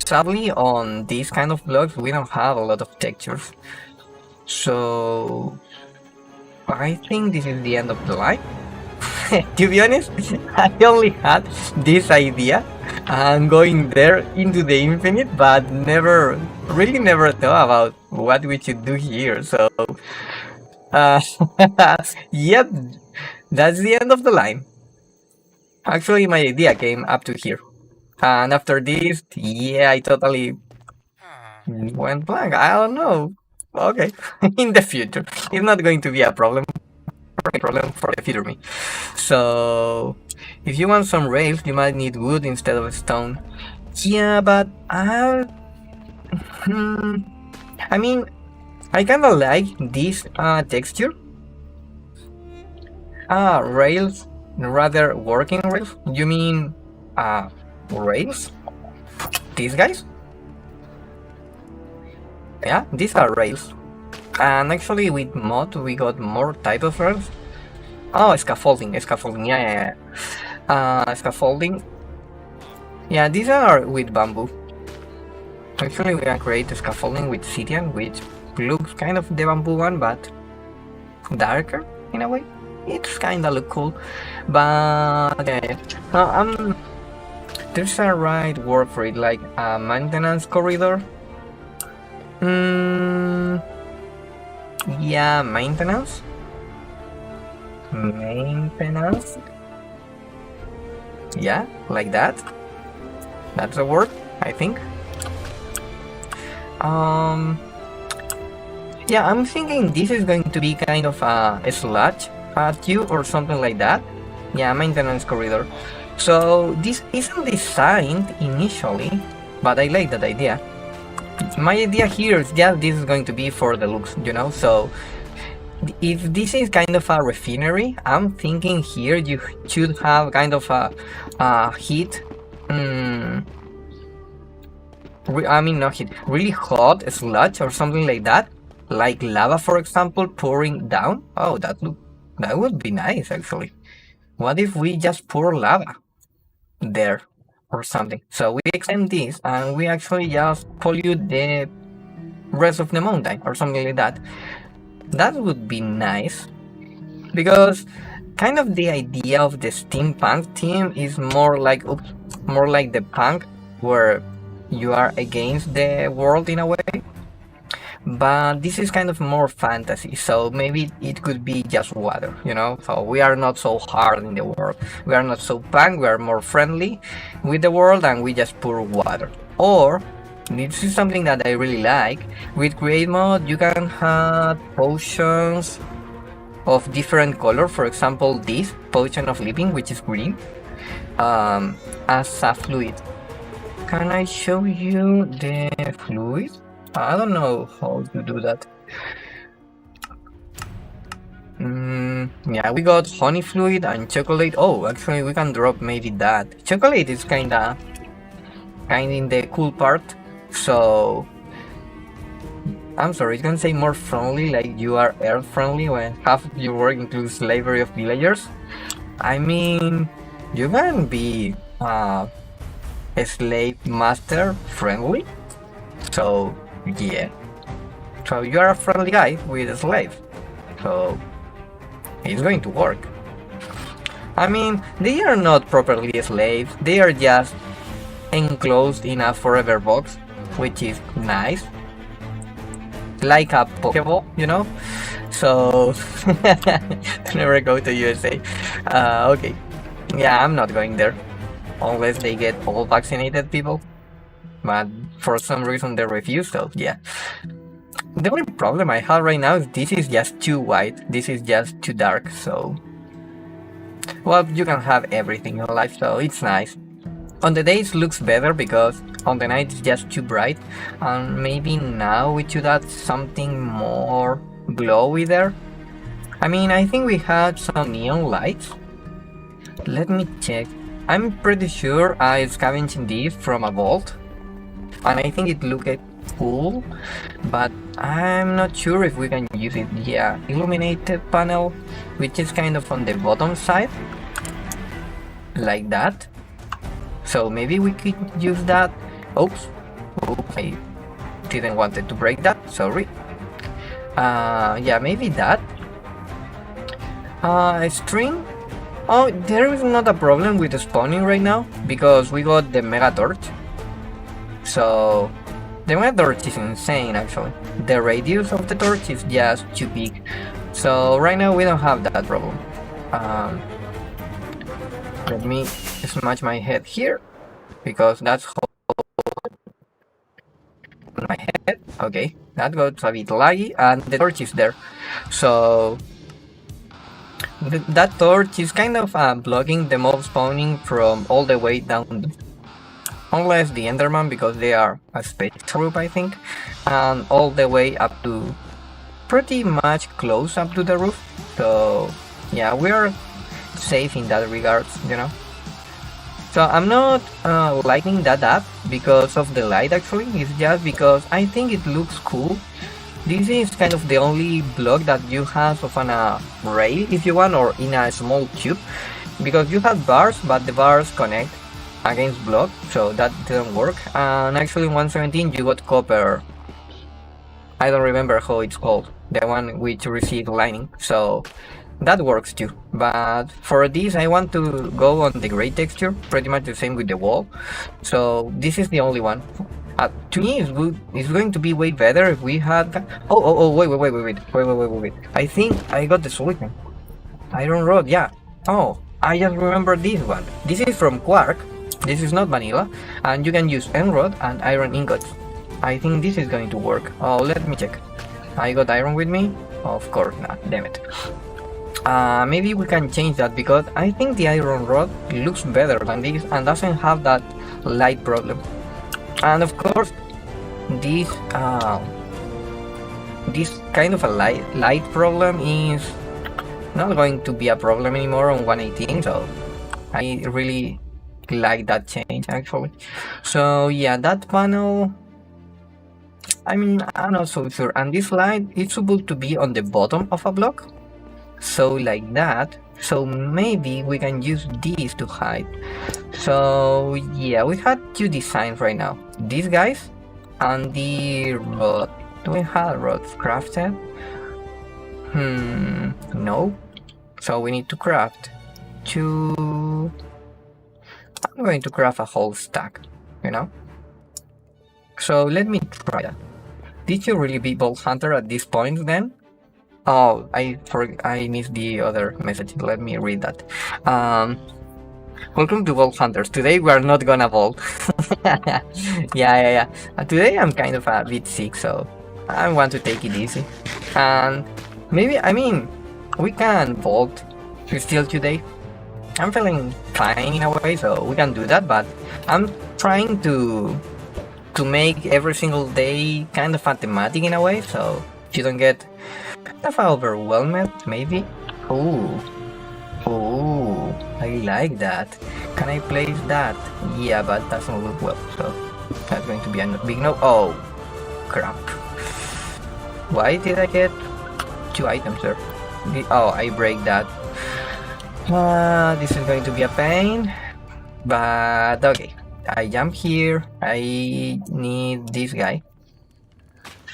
S1: Sadly, on these kind of blocks, we don't have a lot of textures. So I think this is the end of the line. To be honest, I only had this idea and going there into the infinite, but really never thought about what we should do here. So, uh, yep, that's the end of the line. Actually, my idea came up to here. And after this, yeah, I totally went blank. I don't know. Okay, in the future, it's not going to be a problem for the future me. So if you want some rails, you might need wood instead of stone. Yeah, but I mean, I kind of like this texture. Rails, rather working rails. You mean rails? These guys? Yeah, these are rails. And actually, with mod, we got more type of rails. Oh, scaffolding, yeah. Scaffolding. Yeah, these are with bamboo. Actually, we can create a scaffolding with Sitian, which looks kind of the bamboo one, but darker in a way. It's kind of look cool, but there's a right word for it, like a maintenance corridor. Yeah, maintenance. Maintenance. Yeah, like that. That's a word, I think. Yeah, I'm thinking this is going to be kind of a sludge tube or something like that. Yeah, maintenance corridor. So this isn't designed initially, but I like that idea. My idea here is just this is going to be for the looks, you know. So if this is kind of a refinery, I'm thinking here you should have kind of a heat. I mean, not heat, really hot sludge or something like that, like lava, for example, pouring down. Oh, that would be nice actually. What if we just pour lava there or something? So we extend this and we actually just pollute the rest of the mountain or something like that. That would be nice because kind of the idea of the steampunk team is more like the punk where you are against the world in a way, but this is kind of more fantasy, so maybe it could be just water, you know. So we are not so hard in the world, we are not so punk, we are more friendly with the world and we just pour water. Or this is something that I really like. With create mode you can have potions of different color, for example this potion of living, which is green, as a fluid. Can I show you the fluid? I don't know how to do that. Yeah, we got honey fluid and chocolate. Oh, actually we can drop maybe that. Chocolate is kinda in the cool part. So I'm sorry, you can say more friendly, like you are earth friendly when half of your work includes slavery of villagers. I mean, you can be a slave master friendly. So yeah. So you are a friendly guy with a slave. So it's going to work. I mean, they are not properly slaves. They are just enclosed in a forever box, which is nice. Like a Pokeball, you know? So never go to USA. Okay. Yeah, I'm not going there. Unless they get all vaccinated people. But for some reason they refuse, so yeah. The only problem I have right now is this is just too white. This is just too dark, so... Well, you can have everything in life, so it's nice. On the days looks better because on the night it's just too bright. And maybe now we should add something more glowy there. I mean, I think we had some neon lights. Let me check. I'm pretty sure I scavenged this from a vault. And I think it looked cool, but I'm not sure if we can use it. Yeah, illuminated panel, which is kind of on the bottom side, like that. So maybe we could use that. Oops, I didn't want it to break that, sorry. Yeah, maybe that. String. Oh, there is not a problem with the spawning right now because we got the mega torch. So the mega torch is insane actually. The radius of the torch is just too big. So right now we don't have that problem. Let me smash my head here because that's how my head. Okay, that got a bit laggy and the torch is there. So that torch is kind of blocking the mob spawning from all the way down. Unless the Enderman, because they are a special group, I think, and all the way up to pretty much close up to the roof. So yeah, we are safe in that regards, you know. So I'm not liking that up because of the light actually, it's just because I think it looks cool. This is kind of the only block that you have of an rail if you want, or in a small tube, because you have bars but the bars connect against block, so that didn't work. And actually in 117 you got copper, I don't remember how it's called, the one which received lightning, so that works too. But for this I want to go on the gray texture, pretty much the same with the wall, so this is the only one. To me, it's going to be way better if we had. Wait. I think I got the solution. Iron rod, yeah. Oh, I just remember this one. This is from Quark. This is not vanilla, and you can use emerald and iron ingots. I think this is going to work. Oh, let me check. I got iron with me? Of course not. Damn it. Maybe we can change that because I think the iron rod looks better than this and doesn't have that light problem. And of course, this kind of a light problem is not going to be a problem anymore on 118. So I really like that change actually. So yeah, that panel. I mean, I'm not so sure. And this light is supposed to be on the bottom of a block. So like that. So maybe we can use these to hide. So yeah, we had two designs right now. These guys and the rod. Do we have rods crafted? No. So we need to craft two. I'm going to craft a whole stack, you know? So let me try that. Did you really be Bolt Hunter at this point then? Oh, I missed the other message. Let me read that. Welcome to Bolt Hunters. Today we are not gonna vault. Yeah. Today I'm kind of a bit sick, so I want to take it easy. And maybe, I mean, we can vault still today. I'm feeling fine in a way, so we can do that, but I'm trying to make every single day kind of a thematic in a way, so you don't get kind of overwhelmed, maybe. Oh, I like that. Can I place that? Yeah, but that doesn't look well, so that's going to be a big no. Oh, crap. Why did I get two items there? Oh, I break that. This is going to be a pain, but okay. I jump here. I need this guy.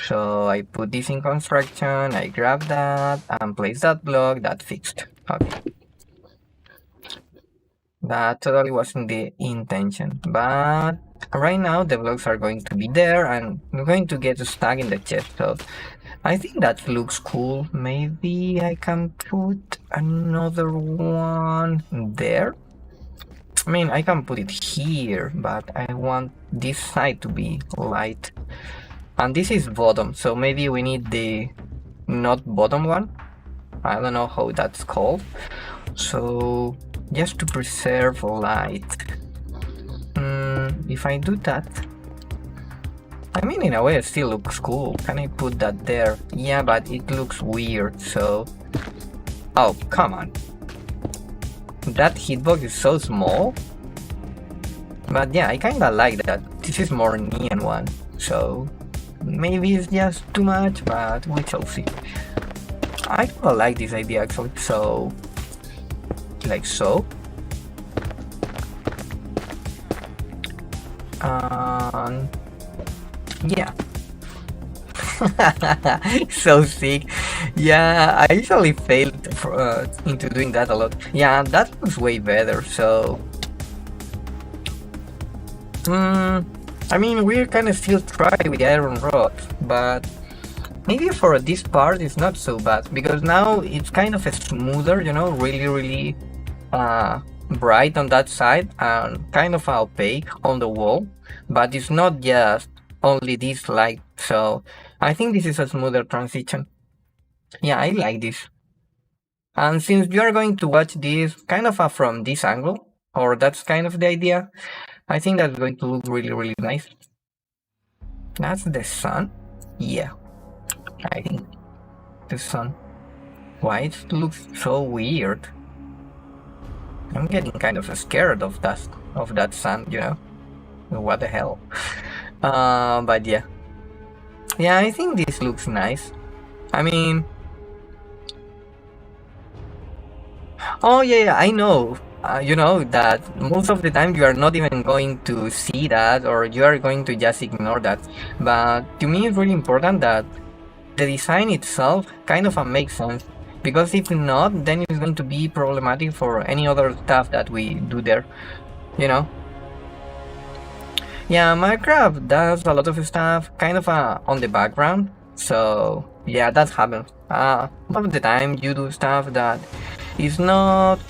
S1: So I put this in construction, I grab that and place that block. That fixed. Okay. That totally wasn't the intention, but right now the blocks are going to be there and we're going to get stuck in the chest. So I think that looks cool. Maybe I can put another one there. I mean, I can put it here, but I want this side to be light. And this is bottom, so maybe we need the not bottom one. I don't know how that's called. So just to preserve light. If I do that, I mean, in a way it still looks cool. Can I put that there? Yeah, but it looks weird, so... Oh, come on. That hitbox is so small. But yeah, I kinda like that. This is more neon one, so... Maybe it's just too much, but we shall see. I kinda like this idea actually, so... Like so. Yeah. So sick. Yeah, I usually failed into doing that a lot. Yeah, that was way better, so... I mean, we're kind of still trying with the iron rod, but maybe for this part it's not so bad, because now it's kind of a smoother, you know, really bright on that side and kind of opaque on the wall, but it's not just only this light, so I think this is a smoother transition. Yeah, I like this. And since you are going to watch this kind of from this angle, or that's kind of the idea, I think that's going to look really nice. That's the sun? Yeah, I think the sun. Why it looks so weird? I'm getting kind of scared of that sun, you know? What the hell? But yeah. Yeah, I think this looks nice. I mean... Oh yeah, I know. You know that most of the time you are not even going to see that, or you are going to just ignore that. But to me it's really important that the design itself kind of makes sense, because if not, then it's going to be problematic for any other stuff that we do there, you know? Yeah, Minecraft does a lot of stuff kind of on the background. So yeah, that happens. Most of the time you do stuff that is not,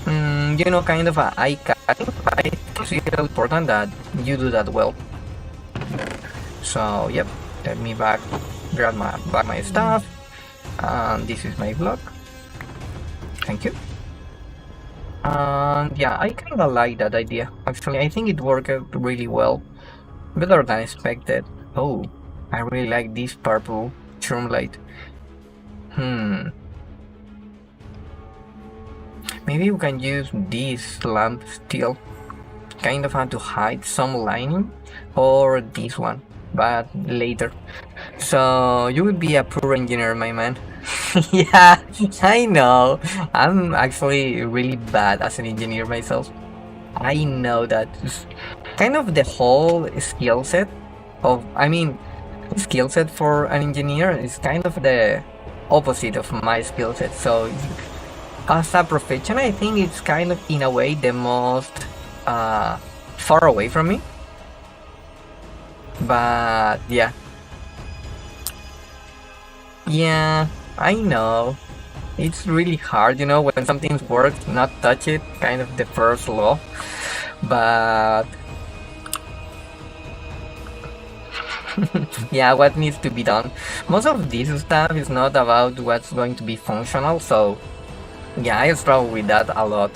S1: kind of a eye-catching. But I think it's really important that you do that well. So yep, let me grab my stuff. And this is my block. Thank you. And yeah, I kind of like that idea. Actually, I think it worked out really well. Better than expected. Oh, I really like this purple shroom light. Maybe we can use this lamp still. Kind of have to hide some lining. Or this one. But later. So, you would be a poor engineer, my man. Yeah, I know. I'm actually really bad as an engineer myself. I know that. Kind of the whole skill set skill set for an engineer is kind of the opposite of my skill set. So as a profession, I think it's kind of in a way the most far away from me. But yeah, I know. It's really hard, when something works, not touch it, kind of the first law. But yeah, what needs to be done. Most of this stuff is not about what's going to be functional, so yeah, I struggle with that a lot.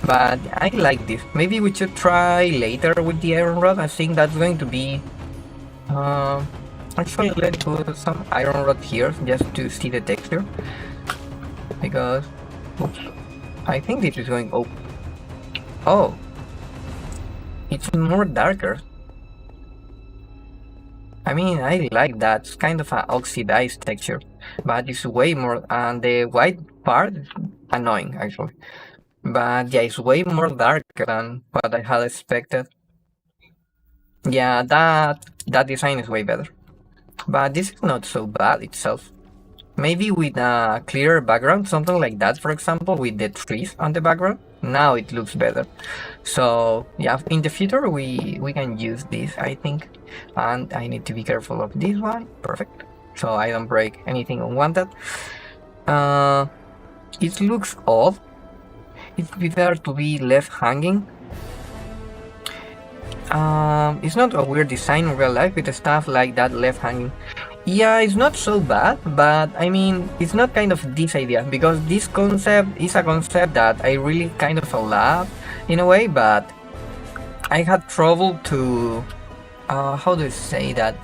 S1: But I like this. Maybe we should try later with the iron rod. I think that's going to be... actually, let's put some iron rod here just to see the texture. Because... oops. I think this is going... oh. It's more darker. I mean, I like that. It's kind of an oxidized texture, but it's way more, and the white part is annoying actually. But yeah, it's way more darker than what I had expected. Yeah, that design is way better. But this is not so bad itself. Maybe with a clearer background, something like that, for example, with the trees on the background. Now it looks better. So yeah, in the future we can use this, I think. And I need to be careful of this one. Perfect. So I don't break anything unwanted. It looks odd. It's better to be left hanging. It's not a weird design in real life with stuff like that left hanging. Yeah, it's not so bad, but I mean, it's not kind of this idea, because this concept is a concept that I really kind of love in a way, but I had trouble to, how do you say that,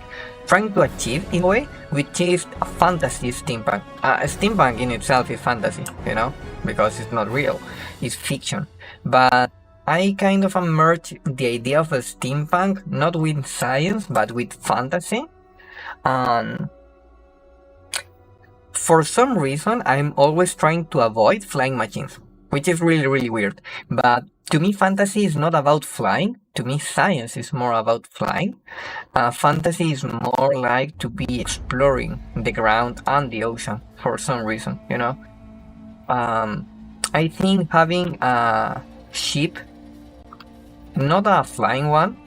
S1: trying to achieve in a way, which is a fantasy steampunk. Steampunk in itself is fantasy, because it's not real, it's fiction, but I kind of merged the idea of a steampunk, not with science, but with fantasy. And for some reason, I'm always trying to avoid flying machines, which is really, really weird. But to me, fantasy is not about flying. To me, science is more about flying. Fantasy is more like to be exploring the ground and the ocean for some reason, I think having a ship, not a flying one,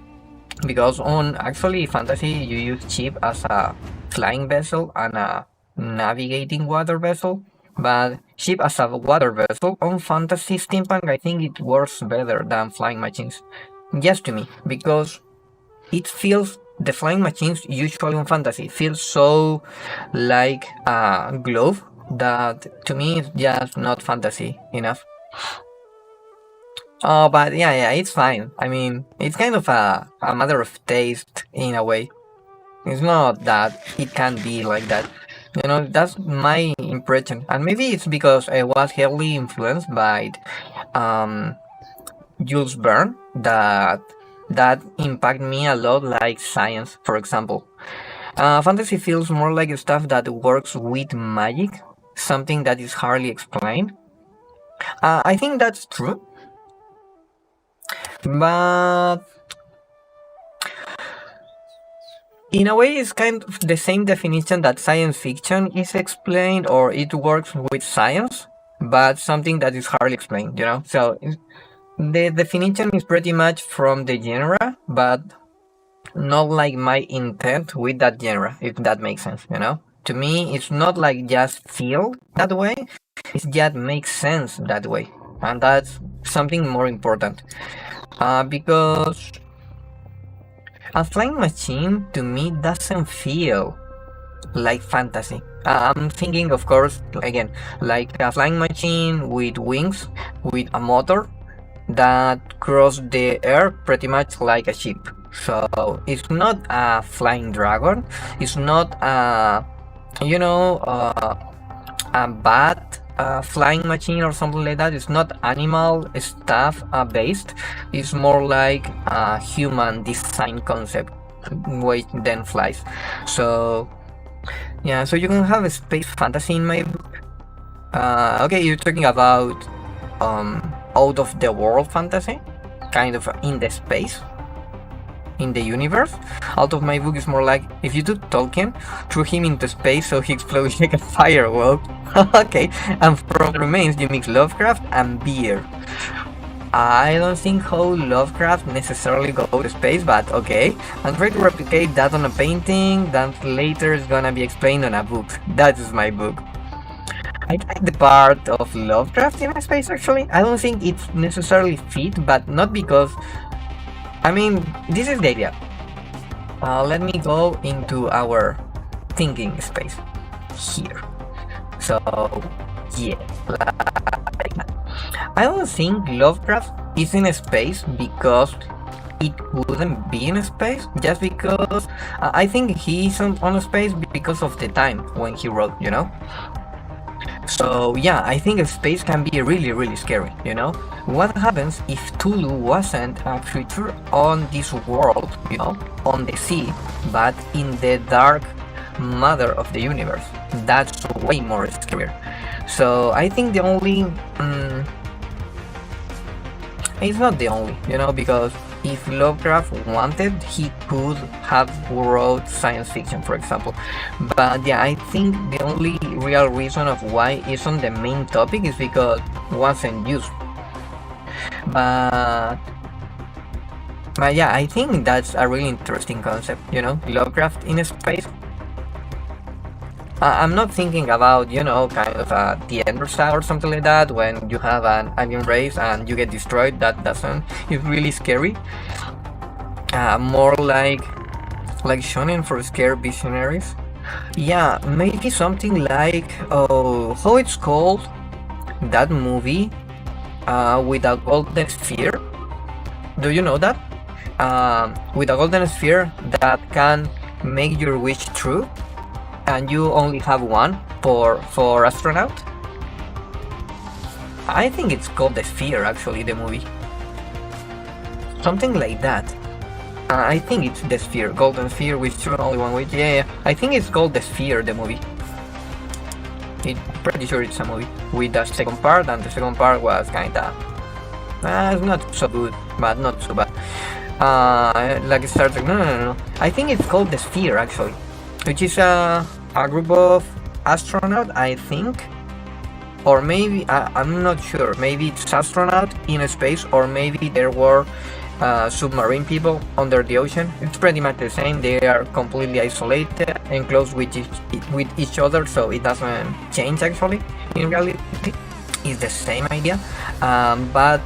S1: because on actually fantasy you use ship as a flying vessel and a navigating water vessel, but ship as a water vessel on fantasy steampunk, I think it works better than flying machines, just to me, because it feels, the flying machines usually on fantasy feels so like a glove that to me it's just not fantasy enough. Oh, but yeah, it's fine. I mean, it's kind of a matter of taste in a way. It's not that it can be like that. That's my impression. And maybe it's because I was heavily influenced by Jules Verne that impact me a lot, like science, for example. Fantasy feels more like stuff that works with magic, something that is hardly explained. I think that's true. But in a way, it's kind of the same definition that science fiction is explained, or it works with science, but something that is hardly explained, So The definition is pretty much from the genre, but not like my intent with that genre, if that makes sense, you know? To me, it's not like just feel that way, it just makes sense that way. And that's something more important. Because a flying machine to me doesn't feel like fantasy. I'm thinking, of course, again, like a flying machine with wings, with a motor that cross the air pretty much like a ship. So it's not a flying dragon. It's not a, a bat flying machine or something like that. It's not animal stuff based. It's more like a human design concept, which then flies. So yeah, so you can have a space fantasy in my book. Okay, you're talking about out of the world fantasy, kind of in the space, in the universe. Out of my book is more like if you took Tolkien, threw him into space so he explodes like a firework. Okay, and from the remains you mix Lovecraft and beer. I don't think how Lovecraft necessarily goes to space, but okay. And try to replicate that on a painting that later is gonna be explained on a book. That is my book. I like the part of Lovecraft in space actually. I don't think it's necessarily fit, but not because... I mean, this is the idea. Let me go into our thinking space here. So, yeah. I don't think Lovecraft is in space because it wouldn't be in space, just because I think he's on space because of the time when he wrote, you know? So yeah, I think space can be really, really scary, you know? What happens if Tulu wasn't a creature on this world, you know, on the sea, but in the dark matter of the universe? That's way more scarier. So I think the only... it's not the only, you know, because if Lovecraft wanted, he could have wrote science fiction, for example. But yeah, I think the only real reason of why it's on the main topic is because it wasn't used. But yeah, I think that's a really interesting concept, you know, Lovecraft in space. I'm not thinking about, you know, kind of the Ender Star or something like that, when you have an alien race and you get destroyed. That doesn't... it's really scary. More like shonen for scared visionaries. Yeah, maybe something like, oh, how it's called? That movie with a golden sphere. Do you know that? With a golden sphere that can make your wish true, and you only have one for astronaut. I think it's called The Sphere, actually, the movie. Something like that. I think it's The Sphere, Golden Sphere with true only one wish. Yeah, I think it's called The Sphere, the movie. Pretty sure it's a movie with the second part, and the second part was kinda... it's not so good, but not so bad. Like Star Trek, no. I think it's called The Sphere, actually, which is a group of astronauts, I think, or maybe I'm not sure. Maybe it's astronaut in space, or maybe there were submarine people under the ocean. It's pretty much the same. They are completely isolated and close with each other, so it doesn't change actually. In reality, it's the same idea, but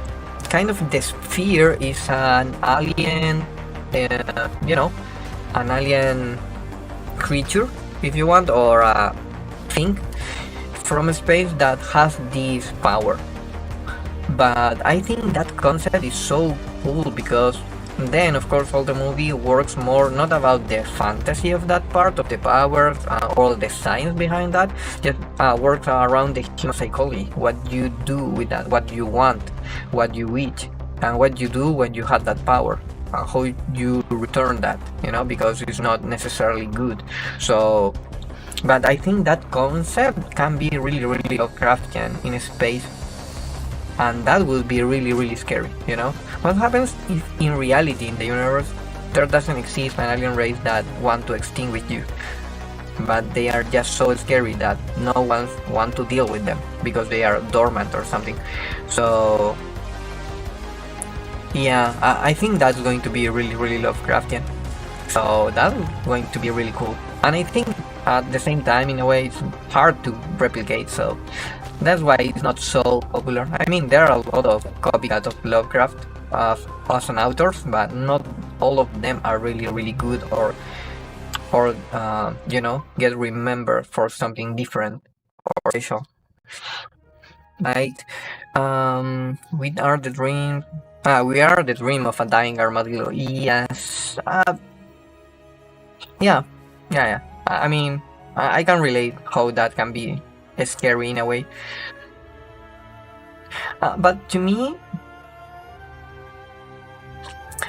S1: kind of the sphere is an alien, you know, an alien creature, if you want, or a thing from space that has this power. But I think that concept is so cool, because then of course all the movie works more not about the fantasy of that part of the powers or the science behind that, just works around the human psychology, what you do with that, what you want, what you wish, and what you do when you have that power. How you return that, you know, because it's not necessarily good. So, but I think that concept can be really, really Lovecraftian in space, and that would be really, really scary, you know. What happens if in reality, in the universe, there doesn't exist an alien race that want to extinguish you, but they are just so scary that no one wants to deal with them because they are dormant or something. So Yeah, I think that's going to be really, really Lovecraftian. So that's going to be really cool. And I think at the same time, in a way, it's hard to replicate. So that's why it's not so popular. I mean, there are a lot of copycats of Lovecraft as an authors, but not all of them are really, really good or get remembered for something different or special. Right? We are the dream of a dying armadillo. Yes. Yeah. Yeah. Yeah. I mean, I can relate how that can be scary in a way. But to me,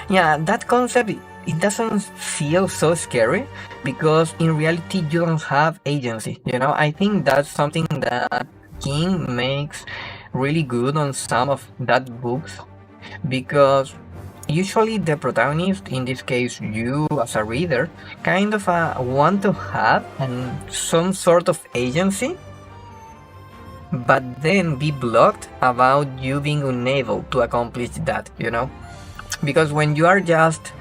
S1: yeah, that concept it doesn't feel so scary because in reality you don't have agency. I think that's something that King makes really good on some of that books because usually the protagonist, in this case you as a reader, kind of want to have some sort of agency, but then be blocked about you being unable to accomplish that. Because when you are just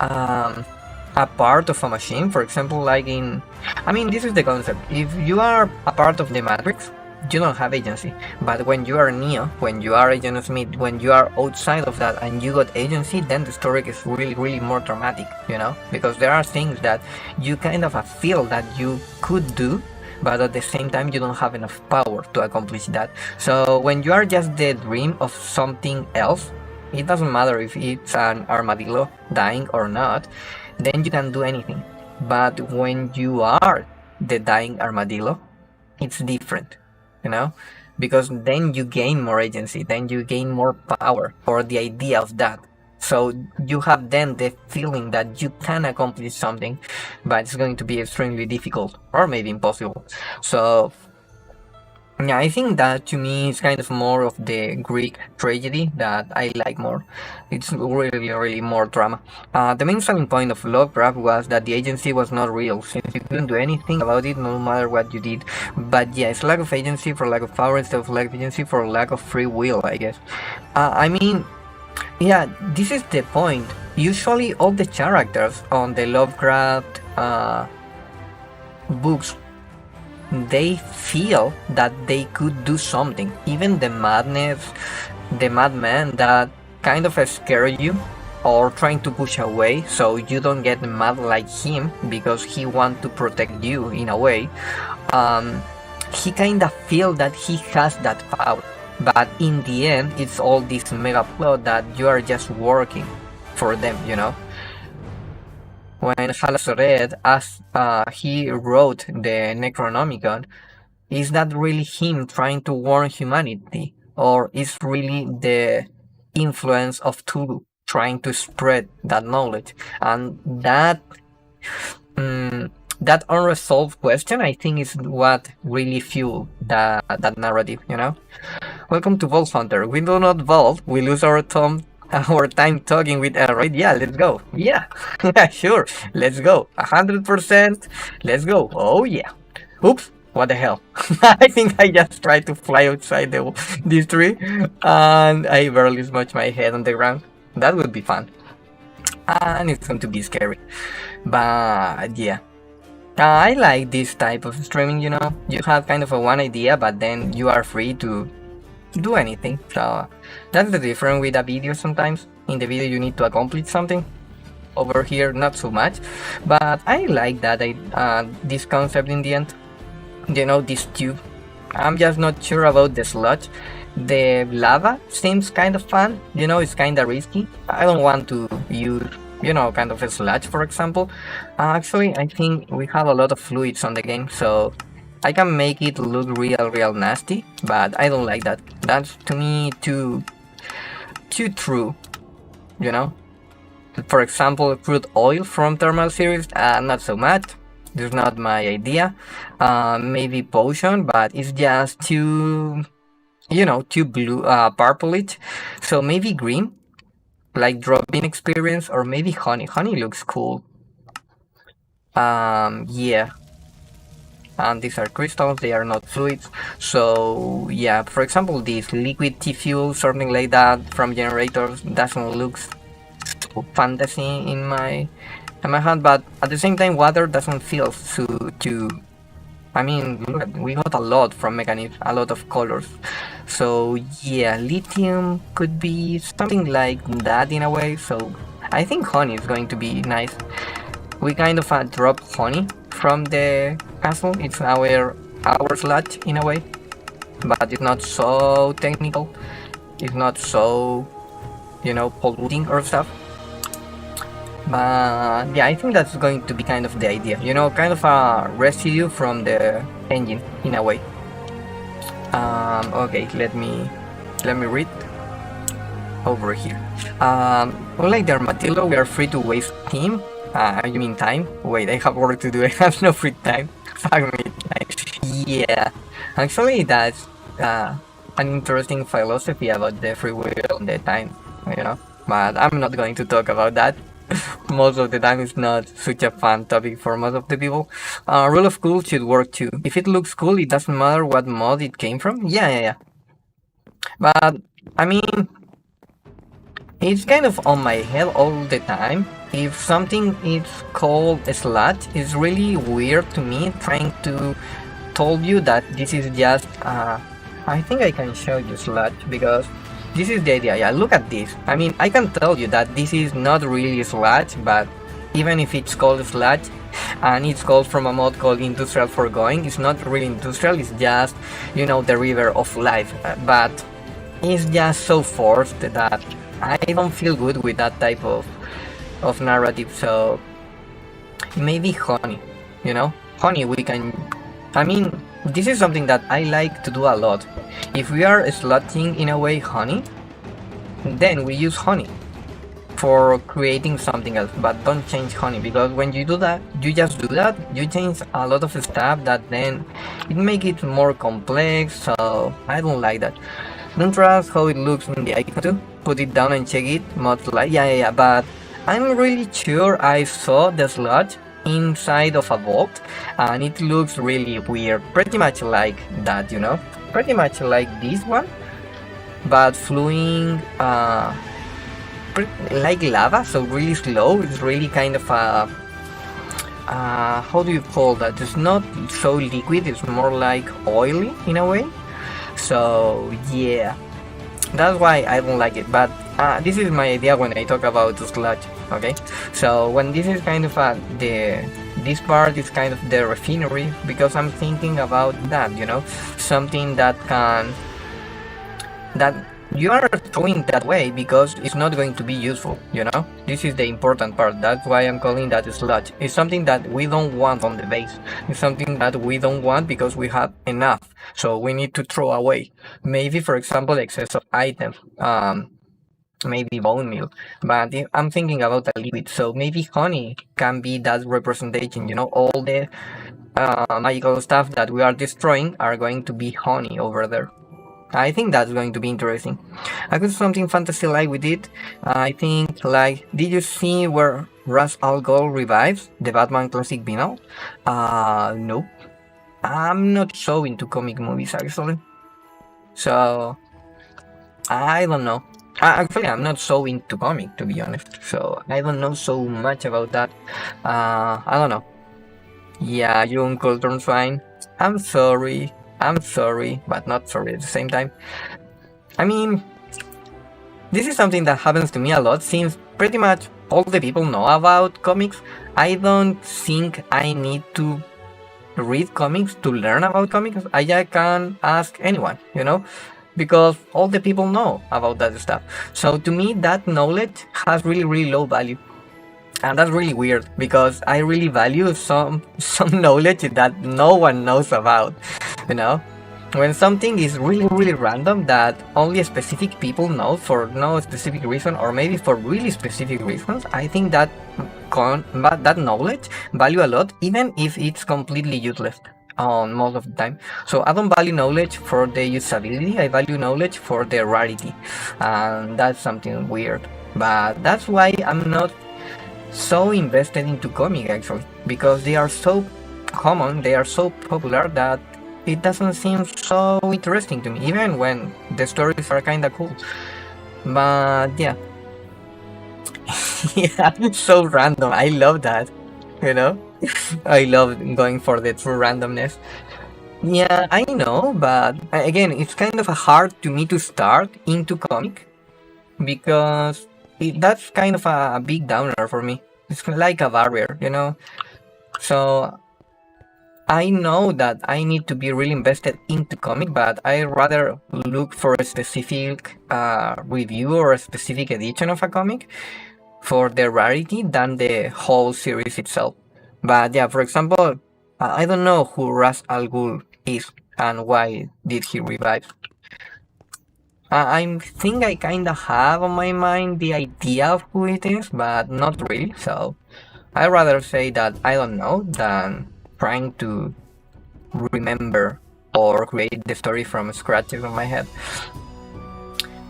S1: a part of a machine, for example, this is the concept. If you are a part of the Matrix, you don't have agency. But when you are Neo, when you are Agent Smith, when you are outside of that and you got agency, then the story is really, really more dramatic, because there are things that you kind of feel that you could do, but at the same time you don't have enough power to accomplish that. So when you are just the dream of something else, it doesn't matter if it's an armadillo dying or not, then you can do anything. But when you are the dying armadillo, it's different, because then you gain more agency, then you gain more power or the idea of that. So you have then the feeling that you can accomplish something, but it's going to be extremely difficult or maybe impossible. So yeah, I think that to me is kind of more of the Greek tragedy that I like more. It's really, really more drama. The main selling point of Lovecraft was that the agency was not real, since you couldn't do anything about it no matter what you did. But yeah, it's lack of agency for lack of power instead of lack of agency for lack of free will, I guess. Yeah, this is the point. Usually all the characters on the Lovecraft books, they feel that they could do something. Even the madman that kind of scare you or trying to push away so you don't get mad like him because he wants to protect you in a way. He kind of feel that he has that power, but in the end it's all this mega plot that you are just working for them. When Halasoret, as he wrote the Necronomicon, is that really him trying to warn humanity, or is really the influence of Tulu trying to spread that knowledge? And that unresolved question, I think, is what really fueled that narrative. Welcome to Vault Hunter. We do not vault. We lose our time talking with right? Yeah, let's go. Yeah, yeah, sure. Let's go. 100%. Let's go. Oh yeah. Oops. What the hell? I think I just tried to fly outside this tree and I barely smashed my head on the ground. That would be fun. And it's going to be scary. But yeah. I like this type of streaming, You have kind of one idea, but then you are free to do anything. So that's the difference with a video sometimes. In the video you need to accomplish something. Over here not so much. But I like that this concept in the end. This tube. I'm just not sure about the sludge. The lava seems kind of fun. It's kind of risky. I don't want to use kind of a sludge, for example. Actually, I think we have a lot of fluids on the game, so I can make it look real nasty, but I don't like that. That's to me too true, For example, crude oil from Thermal Series, not so much. It's not my idea. Maybe potion, but it's just too blue, purplish. So maybe green, like drop-in experience, or maybe honey. Honey looks cool. Yeah. and these are crystals, they are not fluids. So yeah, for example, this liquid T-fuel, something like that from generators doesn't look so fantasy in my hand, but at the same time, water doesn't feel too. I mean, look, we got a lot from mechanism, a lot of colors. So yeah, lithium could be something like that in a way. So I think honey is going to be nice. We kind of drop honey from the castle. It's our sludge in a way, but it's not so technical. It's not so, polluting or stuff. But yeah, I think that's going to be kind of the idea, kind of a residue from the engine in a way. Okay, let me read over here. Unlike the armadillo, we are free to waste time. You mean time? Wait, I have work to do. I have no free time. Fuck me, time. Yeah, actually, that's an interesting philosophy about the free will and the time. But I'm not going to talk about that. Most of the time it's not such a fun topic for most of the people. Rule of cool should work too. If it looks cool, it doesn't matter what mod it came from. Yeah. But, I mean, it's kind of on my head all the time. If something is called a sludge, it's really weird to me trying to tell you that this is just, I think I can show you sludge because this is the idea. Yeah, look at this. I mean, I can tell you that this is not really sludge, but even if it's called sludge and it's called from a mod called Industrial Foregoing, it's not really industrial, it's just, the river of life. But it's just so forced that I don't feel good with that type of narrative. So maybe honey, honey we can, I mean, this is something that I like to do a lot. If we are slotting in a way honey, then we use honey for creating something else, but don't change honey, because when you do that, you just do that, you change a lot of stuff that then it makes it more complex, so I don't like that. Don't trust how it looks in the icon too. Put it down and check it, mod like, yeah, but I'm really sure I saw the sludge inside of a vault and it looks really weird, pretty much like that, pretty much like this one, but flowing like lava, so really slow. It's really kind of a how do you call that? It's not so liquid, it's more like oily in a way. So yeah, that's why I don't like it. But this is my idea when I talk about sludge. Okay, so when this is kind of this part is kind of the refinery, because I'm thinking about that, something that you are throwing that way because it's not going to be useful, this is the important part. That's why I'm calling that sludge. It's something that we don't want on the base. It's something that we don't want because we have enough, so we need to throw away. Maybe, for example, excess of items, maybe bone meal, but I'm thinking about a liquid, so maybe honey can be that representation. All the magical stuff that we are destroying are going to be honey over there. I think that's going to be interesting. I could do something fantasy-like with it. I think, like, did you see where Ra's al Ghul revives the Batman classic villain? No. I'm not so into comic movies, actually. So, I don't know. Actually, I'm not so into comic, to be honest. So, I don't know so much about that. I don't know. Yeah, young culture fine. I'm sorry, but not sorry at the same time. I mean, this is something that happens to me a lot, since pretty much all the people know about comics. I don't think I need to read comics to learn about comics. I can ask anyone, because all the people know about that stuff. So to me, that knowledge has really, really low value. And that's really weird, because I really value some knowledge that no one knows about, When something is really, really random that only specific people know for no specific reason, or maybe for really specific reasons, I think that knowledge value a lot, even if it's completely useless on most of the time. So I don't value knowledge for the usability, I value knowledge for the rarity, and that's something weird. But that's why I'm not so invested into comic, actually, because they are so common, they are so popular that it doesn't seem so interesting to me, even when the stories are kinda cool. But yeah. Yeah, it's so random. I love that. You know? I love going for the true randomness. Yeah, I know, but again, it's kind of hard to me to start into comic because that's kind of a big downer for me. It's like a barrier, you know? So I know that I need to be really invested into comic, but I rather look for a specific review or a specific edition of a comic for the rarity than the whole series itself. But yeah, for example, I don't know who Ras Al Ghul is and why did he revive. I think I kinda have on my mind the idea of who it is, but not really, so I'd rather say that I don't know than trying to remember or create the story from scratch in my head.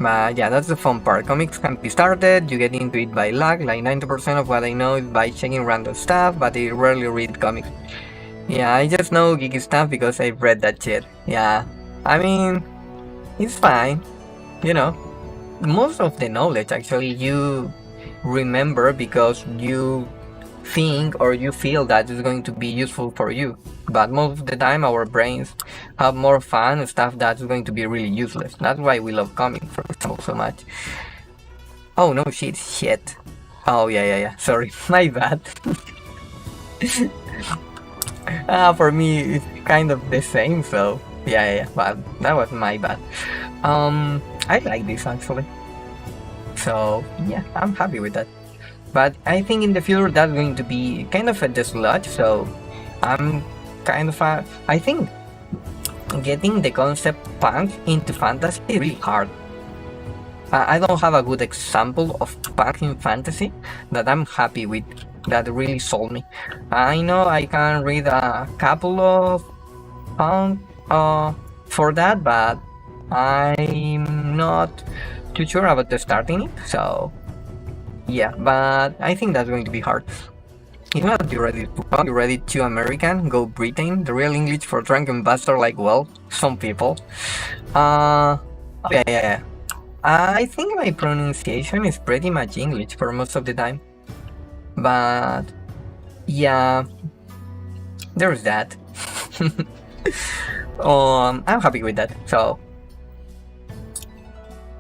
S1: But yeah, that's the fun part. Comics can be started, you get into it by luck, like 90% of what I know is by checking random stuff, but I rarely read comics. Yeah, I just know geeky stuff because I've read that shit. Yeah, I mean, it's fine, you know. Most of the knowledge actually you remember because you think or you feel that it's going to be useful for you. But most of the time our brains have more fun and stuff that's going to be really useless. That's why we love comics, for example, so much. Oh no, shit. Oh yeah. Sorry, my bad. For me it's kind of the same, so yeah, but that was my bad. I like this actually. So yeah, I'm happy with that. But I think in the future that's going to be kind of a dislodge, so I'm kind of I think getting the concept punk into fantasy is really hard. I don't have a good example of punk in fantasy that I'm happy with, that really sold me. I know I can read a couple of punk for that, but I'm not too sure about the starting it, so yeah, but I think that's going to be hard. If not, you're ready to American, go Britain, the real English for drunken bastard like, well, some people. Yeah. I think my pronunciation is pretty much English for most of the time. But yeah, there's that. I'm happy with that. So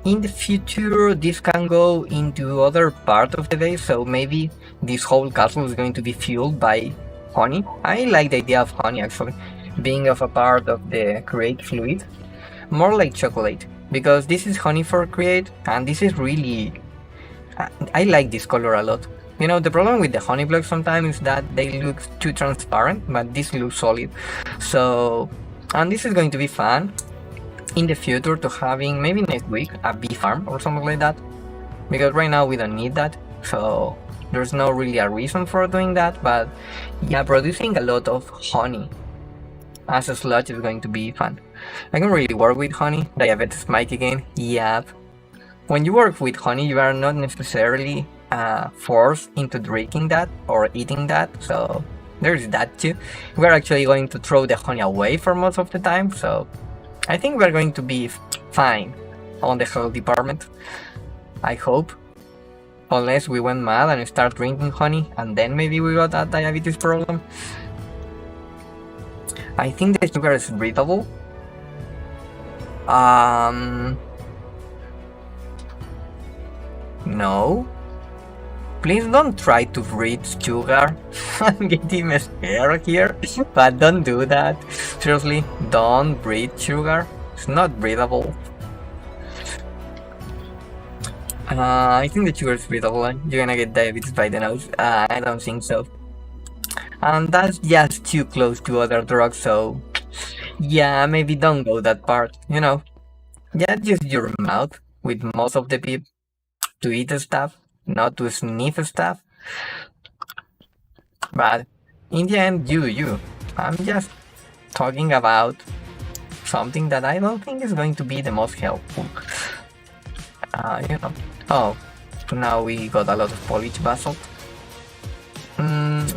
S1: in the future, this can go into other part of the day, so maybe this whole castle is going to be fueled by honey. I like the idea of honey actually, being of a part of the create fluid, more like chocolate, because this is honey for create, and this is really, I like this color a lot. You know, the problem with the honey blocks sometimes is that they look too transparent, but this looks solid. So, and this is going to be fun in the future to having, maybe next week, a bee farm or something like that, because right now we don't need that, so there's no really a reason for doing that. But yeah, producing a lot of honey as a sludge is going to be fun. I can really work with honey. Diabetes spike again. Yep. When you work with honey, you are not necessarily forced into drinking that or eating that, so there's that too. We're actually going to throw the honey away for most of the time, so I think we're going to be fine on the health department. I hope. Unless we went mad and start drinking honey, and then maybe we got a diabetes problem. I think the sugar is breathable. No. Please don't try to breathe sugar. I'm getting scared here, but don't do that. Seriously, don't breathe sugar. It's not breathable. I think the sugar is breathable. You're gonna get diabetes by the nose. I don't think so. And that's just too close to other drugs, so yeah, maybe don't go that part, you know. Just use your mouth with most of the people to eat stuff, not to sniff stuff. But in the end, you. I'm just talking about something that I don't think is going to be the most helpful. You know. Oh, now we got a lot of polished basalt.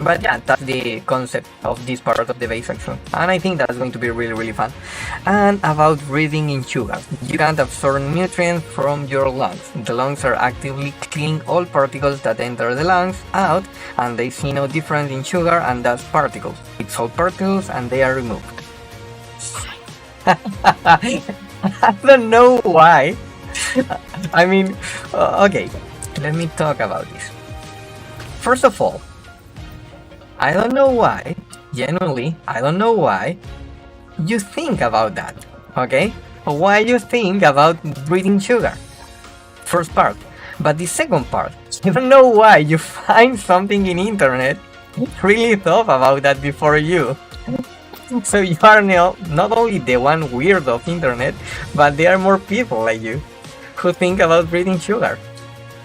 S1: But yeah, that's the concept of this part of the base actually. And I think that's going to be really, really fun. And about breathing in sugar. You can't absorb nutrients from your lungs. The lungs are actively cleaning all particles that enter the lungs out, and they see no difference in sugar and dust particles. It's all particles and they are removed. I don't know why. I mean, okay, let me talk about this. First of all, I don't know why, genuinely, I don't know why you think about that, okay? Why you think about breathing sugar? First part. But the second part, I don't know why you find something in internet, really thought about that before you. So you are not only the one weird of internet, but there are more people like you who think about breathing sugar.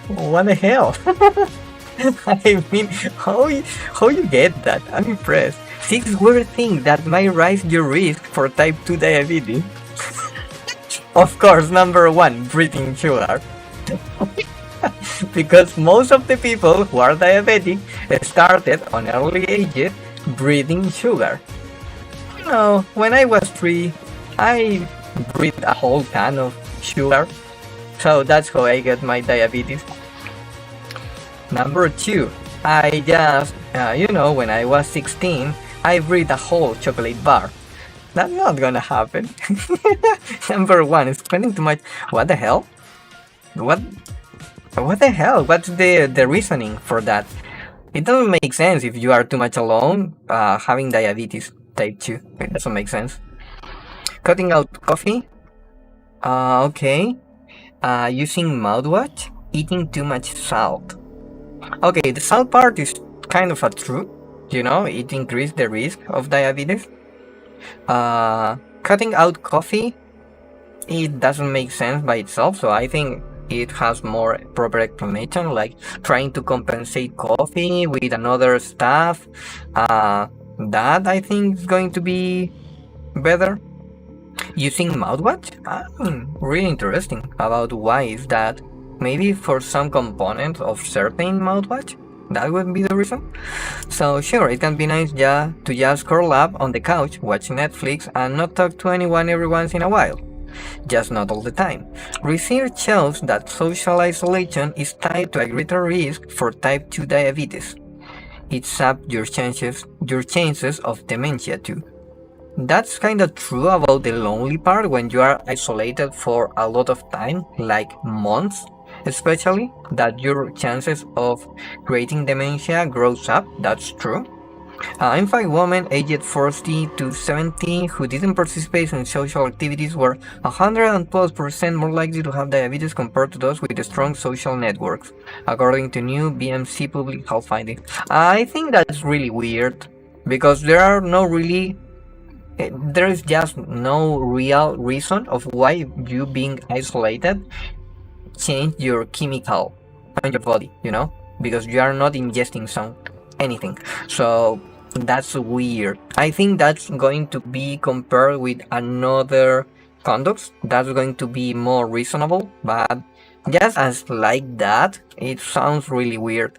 S1: What the hell? I mean, how you get that? I'm impressed. 6 weird things that might raise your risk for type 2 diabetes. Of course, number 1, breathing sugar. Because most of the people who are diabetic started on early ages breathing sugar. You know, when I was 3, I breathed a whole can of sugar. So that's how I get my diabetes. Number 2, I just, when I was 16, I breathed a whole chocolate bar. That's not gonna happen. Number 1, spending too much. What the hell? What the hell? What's the reasoning for that? It doesn't make sense if you are too much alone, having diabetes type 2. It doesn't make sense. Cutting out coffee. Okay. Using mouthwash. Eating too much salt. Okay, the salt part is kind of a true. It increased the risk of diabetes. Cutting out coffee, it doesn't make sense by itself, so I think it has more proper explanation, like trying to compensate coffee with another stuff. That I think is going to be better. Using mouthwash? Really interesting about why is that. Maybe for some components of certain mouthwash? That would be the reason. So sure, it can be nice to just curl up on the couch, watch Netflix, and not talk to anyone every once in a while. Just not all the time. Research shows that social isolation is tied to a greater risk for type 2 diabetes. It saps your chances of dementia too. That's kinda true about the lonely part when you are isolated for a lot of time, like months. Especially that your chances of creating dementia grows up. That's true. In fact, women aged 40 to 70 who didn't participate in social activities were 112% more likely to have diabetes compared to those with strong social networks, according to new BMC public health findings. I think that's really weird because there is just no real reason of why you being isolated change your chemical on your body, because you are not ingesting anything. So that's weird. I think that's going to be compared with another conducts. That's going to be more reasonable, but just as like that, it sounds really weird.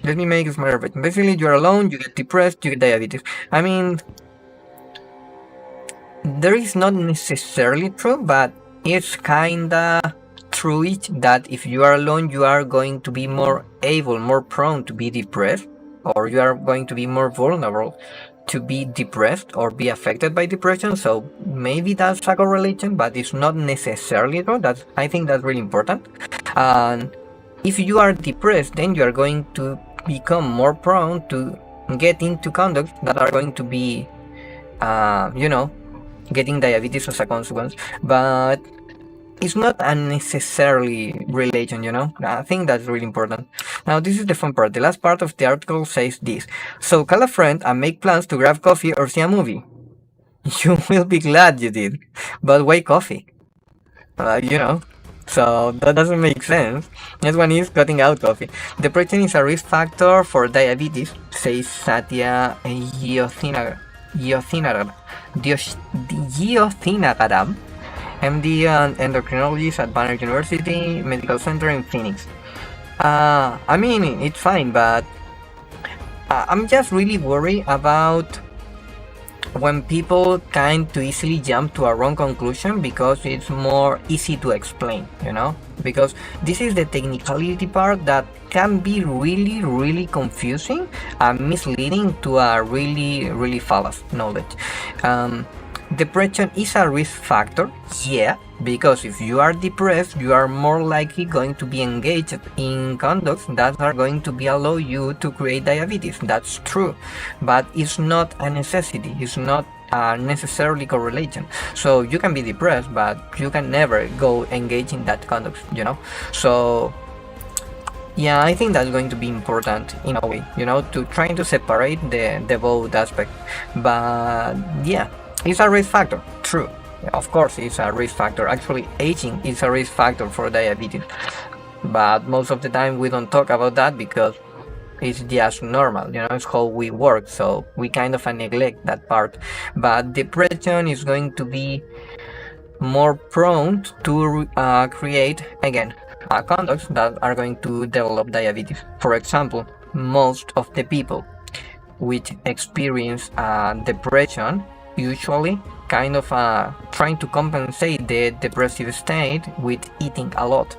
S1: Let me make it smarter. Basically, you're alone, you get depressed, you get diabetes. I mean, there is not necessarily true, but it's kinda true that if you are alone, you are going to be more prone to be depressed, or you are going to be more vulnerable to be depressed or be affected by depression. So maybe that's a correlation, but it's not necessarily true. I think that's really important. And if you are depressed, then you are going to become more prone to get into conducts that are going to be, getting diabetes as a consequence. But it's not a necessarily relation, I think that's really important. Now, this is the fun part. The last part of the article says this. So call a friend and make plans to grab coffee or see a movie. You will be glad you did. But why coffee? So that doesn't make sense. Next one is cutting out coffee. Depression is a risk factor for diabetes, says Satya Giothinagadam, MD and endocrinologist at Banner University Medical Center in Phoenix. I mean, it's fine, but I'm just really worried about when people kind to easily jump to a wrong conclusion because it's more easy to explain, because this is the technicality part that can be really confusing and misleading to a really false knowledge. Depression is a risk factor, yeah, because if you are depressed, you are more likely going to be engaged in conducts that are going to be allow you to create diabetes. That's true, but it's not a necessity. It's not necessarily correlation. So you can be depressed, but you can never go engage in that conduct, So yeah, I think that's going to be important in a way, to trying to separate the both aspect. But yeah, it's a risk factor, true. Of course, it's a risk factor. Actually, aging is a risk factor for diabetes. But most of the time we don't talk about that because it's just normal, it's how we work. So we kind of neglect that part. But depression is going to be more prone to create, again, conducts that are going to develop diabetes. For example, most of the people which experience depression usually kind of trying to compensate the depressive state with eating a lot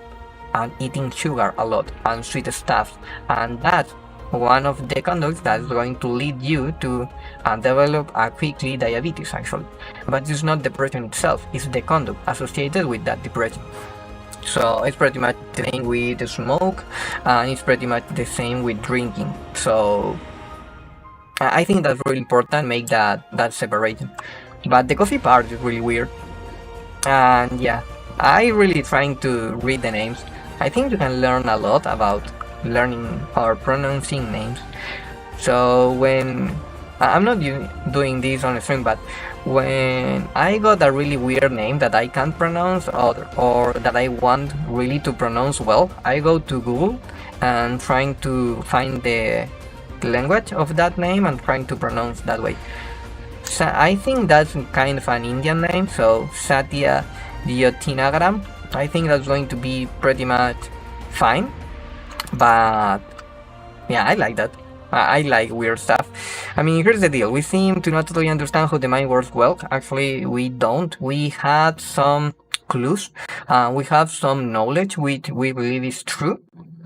S1: and eating sugar a lot and sweet stuff, and that's one of the conducts that's going to lead you to develop a quickly diabetes actually. But it's not depression itself, it's the conduct associated with that depression. So it's pretty much the same with smoke, and it's pretty much the same with drinking. So I think that's really important, make that separation. But the coffee part is really weird. And yeah, I really trying to read the names. I think you can learn a lot about learning or pronouncing names. So when I'm not doing this on a stream, but when I got a really weird name that I can't pronounce or that I want really to pronounce well, I go to Google and trying to find the language of that name and trying to pronounce that way. So I think that's kind of an Indian name, so Satya Jyotinagram. I think that's going to be pretty much fine, but yeah, I like that. I like weird stuff. I mean, here's the deal. We seem to not totally understand how the mind works well. Actually, we don't. We had some clues. We have some knowledge which we believe is true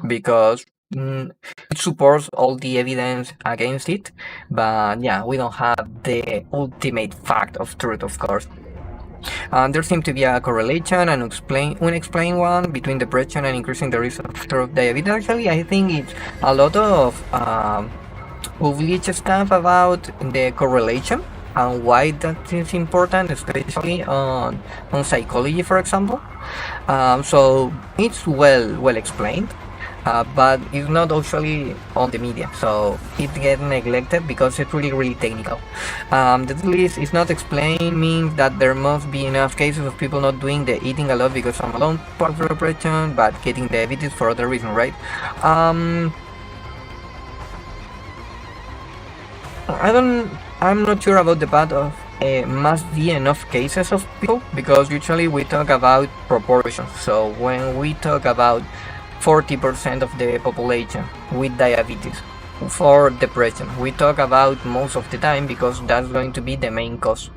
S1: because it supports all the evidence against it. But yeah, we don't have the ultimate fact of truth, of course. There seems to be a correlation, an unexplained one, between depression and increasing the risk of stroke diabetes. Actually, I think it's a lot of published stuff about the correlation and why that is important, especially on psychology, for example. So it's well explained. But it's not actually on the media, so it gets neglected because it's really technical. The list is not explained means that there must be enough cases of people not doing the eating a lot because I'm alone part of depression, but getting diabetes for other reason, right? I'm not sure about the part of must be enough cases of people, because usually we talk about proportions. So when we talk about 40% of the population with diabetes for depression, we talk about most of the time because that's going to be the main cause,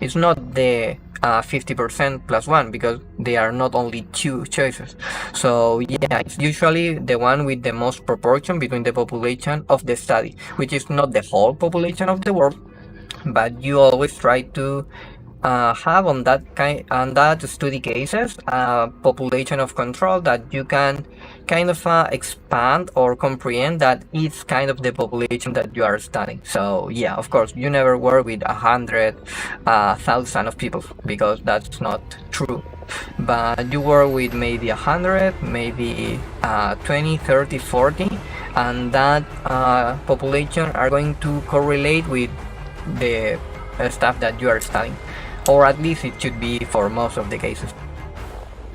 S1: it's not the 50% plus one, because they are not only two choices. So yeah, it's usually the one with the most proportion between the population of the study, which is not the whole population of the world, but you always try to have on that study cases a population of control that you can kind of expand or comprehend that it's kind of the population that you are studying. So yeah, of course, you never work with 100,000 of people, because that's not true, but you work with maybe 100, maybe 20, 30, 40, and that population are going to correlate with the stuff that you are studying, or at least it should be for most of the cases.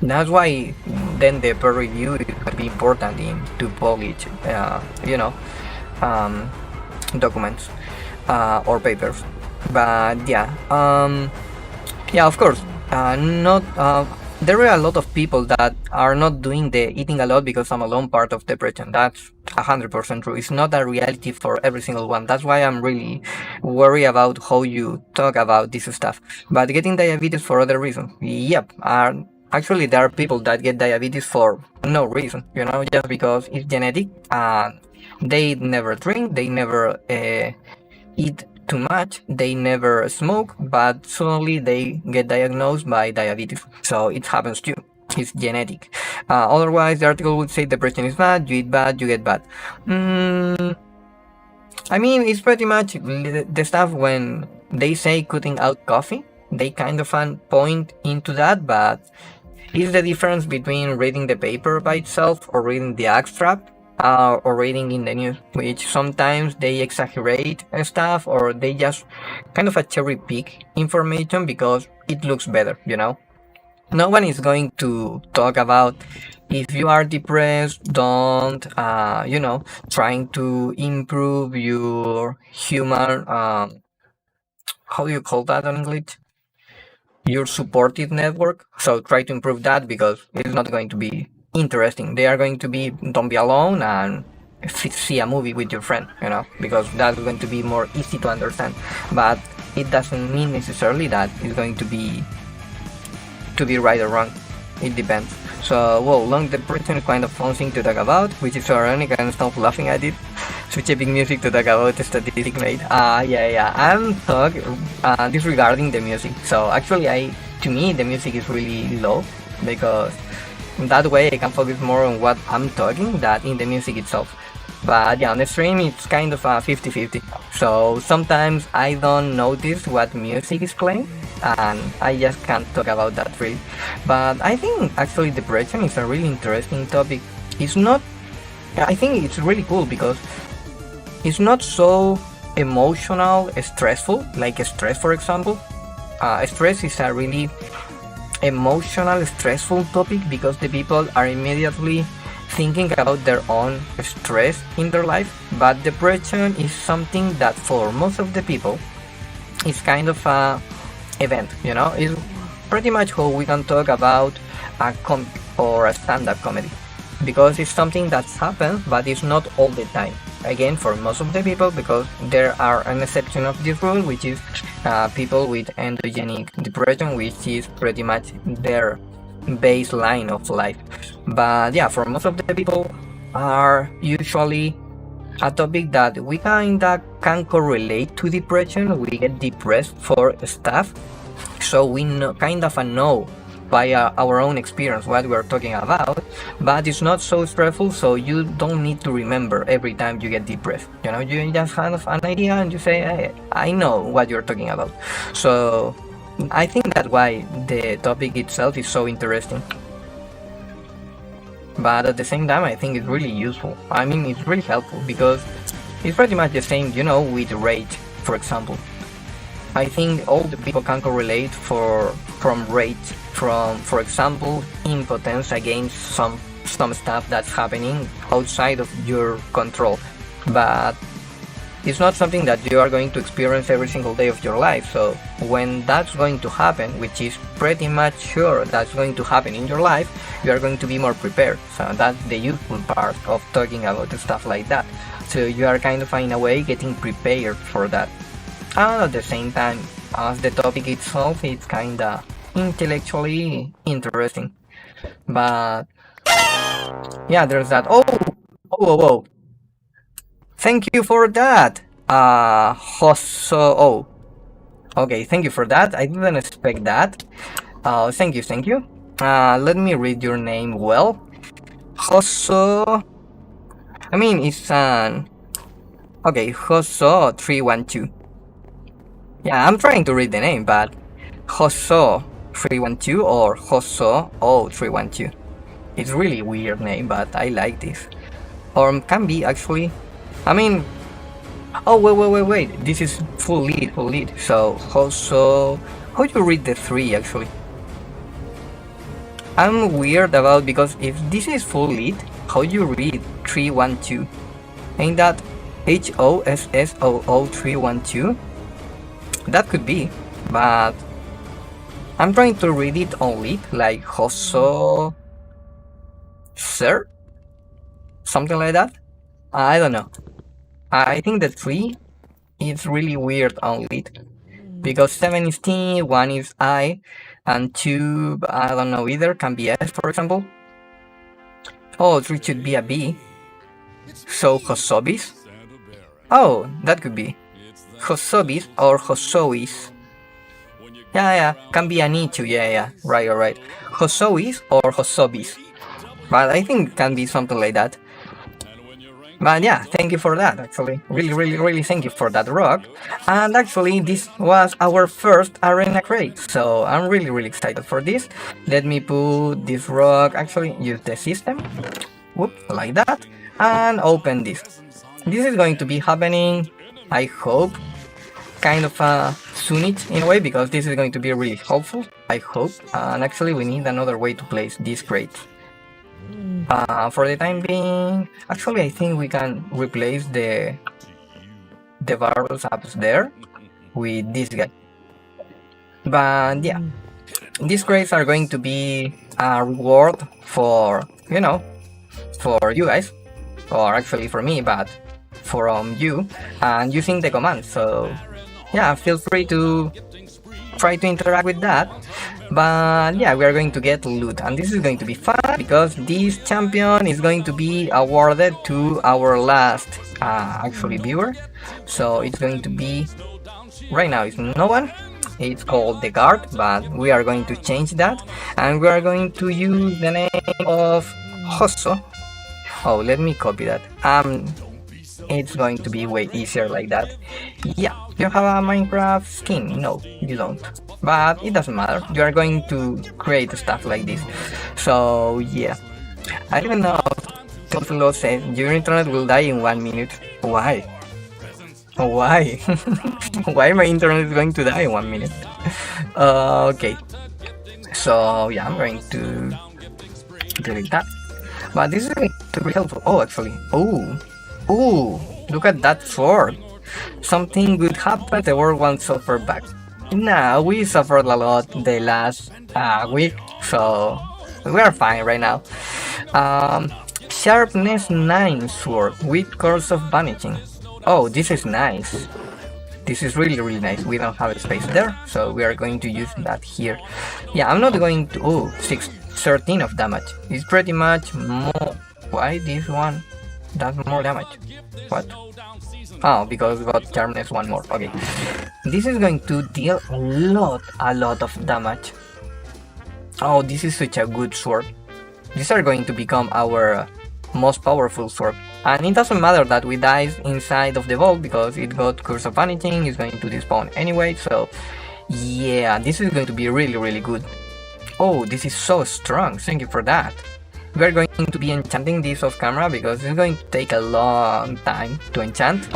S1: That's why then the peer review is going to be important to publish, documents or papers. But yeah, of course, not there are a lot of people that are not doing the eating a lot because I'm alone part of depression. That's 100% true. It's not a reality for every single one. That's why I'm really worried about how you talk about this stuff. But getting diabetes for other reasons, yep. Actually, there are people that get diabetes for no reason, just because it's genetic and they never drink, they never eat too much, they never smoke, but suddenly they get diagnosed by diabetes. So it happens too. It's genetic. Otherwise, the article would say depression is bad, you eat bad, you get bad. I mean, it's pretty much the stuff when they say cutting out coffee, they kind of point into that, but it's the difference between reading the paper by itself or reading the abstract or reading in the news, which sometimes they exaggerate stuff or they just kind of a cherry pick information because it looks better, No one is going to talk about if you are depressed, don't, trying to improve your human, how do you call that in English? Your supportive network. So try to improve that because it's not going to be interesting. They are going to be, don't be alone and see a movie with your friend, because that's going to be more easy to understand. But it doesn't mean necessarily that it's going to be right or wrong. It depends. So, well, long depression is kind of fun thing to talk about, which is ironic and stop laughing at it. Switching music to talk about the statistic made. I'm disregarding the music. So actually, to me, the music is really low because that way I can focus more on what I'm talking than in the music itself. But yeah, on the stream it's kind of a 50-50. So sometimes I don't notice what music is playing and I just can't talk about that really. But I think actually depression is a really interesting topic. I think it's really cool because it's not so emotional, stressful, like stress for example. Stress is a really emotional, stressful topic because the people are immediately thinking about their own stress in their life, but depression is something that for most of the people is kind of a event, it's pretty much how we can talk about a or a stand-up comedy because it's something that happens but it's not all the time, again for most of the people, because there are an exception of this rule, which is people with endogenic depression, which is pretty much their baseline of life. But yeah, for most of the people are usually a topic that we kinda can correlate to depression. We get depressed for stuff, so we kind of know by our own experience what we're talking about, but it's not so stressful, so you don't need to remember every time you get depressed. You just have an idea and you say, hey, I know what you're talking about. So I think that's why the topic itself is so interesting. But at the same time, I think it's really useful. I mean, it's really helpful because it's pretty much the same, with rage, for example. I think all the people can correlate from rage, for example, impotence against some stuff that's happening outside of your control. But it's not something that you are going to experience every single day of your life. So when that's going to happen, which is pretty much sure that's going to happen in your life, you are going to be more prepared. So that's the useful part of talking about stuff like that. So you are kind of in a way getting prepared for that. And at the same time, as the topic itself, it's kinda intellectually interesting. But yeah, there's that. Oh. Thank you for that, Hosso. Okay, thank you for that. I didn't expect that. Thank you. Let me read your name well. Hosso. I mean, it's okay, Hosso 312. Yeah, I'm trying to read the name, but Hosso 312 or Hosso 0312. It's really weird name, but I like this. Or can be actually. I mean, oh wait. This is full lead. So Hosso, how do you read the 3 actually? I'm weird about because if this is full lead, how do you read 312? Ain't that HOSSOO 312? That could be, but I'm trying to read it on lit, like Hoso Sir? Something like that? I don't know. I think the 3 is really weird on lit. Because 7 is T, 1 is I, and 2, I don't know either, can be S for example. Oh, 3 should be a B. So Hosobis? Oh, that could be. Hosobis or Hosois. Yeah, can be an E too, yeah, right. Hosois or Hosobis. But I think it can be something like that. But yeah, thank you for that, actually. Really thank you for that rock. And actually, this was our first arena crate, so I'm really excited for this. Let me put this rock, actually, use the system. Whoop, like that. And open this. This is going to be happening, I hope, kind of soonish in a way, because this is going to be really helpful, I hope. And actually, we need another way to place this crate. For the time being, actually I think we can replace the barrels up there with this guy. But yeah, these crates are going to be a reward for, you know, for you guys, or actually for me, but from you, and using the command. So yeah, feel free to try to interact with that. But yeah, we are going to get loot, and this is going to be fun because this champion is going to be awarded to our last actually viewer. So it's going to be, right now it's no one, it's called the guard, but we are going to change that, and we are going to use the name of Hosso. Oh, let me copy that. It's going to be way easier like that. Yeah, you have a Minecraft skin? No, you don't. But it doesn't matter. You are going to create stuff like this. So yeah, I don't know. Consuelo says your internet will die in 1 minute. Why? Why? Why my internet is going to die in 1 minute? Okay. So yeah, I'm going to delete that. But this is going to be helpful. Oh, actually. Ooh, look at that sword. Something good happened, the world won't suffer back. Nah, we suffered a lot the last week, so we are fine right now. Sharpness 9 sword with curse of vanishing. Oh, this is nice. This is really nice. We don't have a space there, so we are going to use that here. Yeah, I'm not going to... Oh, 13 of damage. It's pretty much more... Why this one does more damage? What? Oh, because we got Sharpness 1 more. Okay. This is going to deal a lot of damage. Oh, this is such a good sword. These are going to become our most powerful sword. And it doesn't matter that we die inside of the vault because it got Curse of Vanishing, it's going to despawn anyway, so yeah, this is going to be really good. Oh, this is so strong, thank you for that. We are going to be enchanting this off camera because it's going to take a long time to enchant.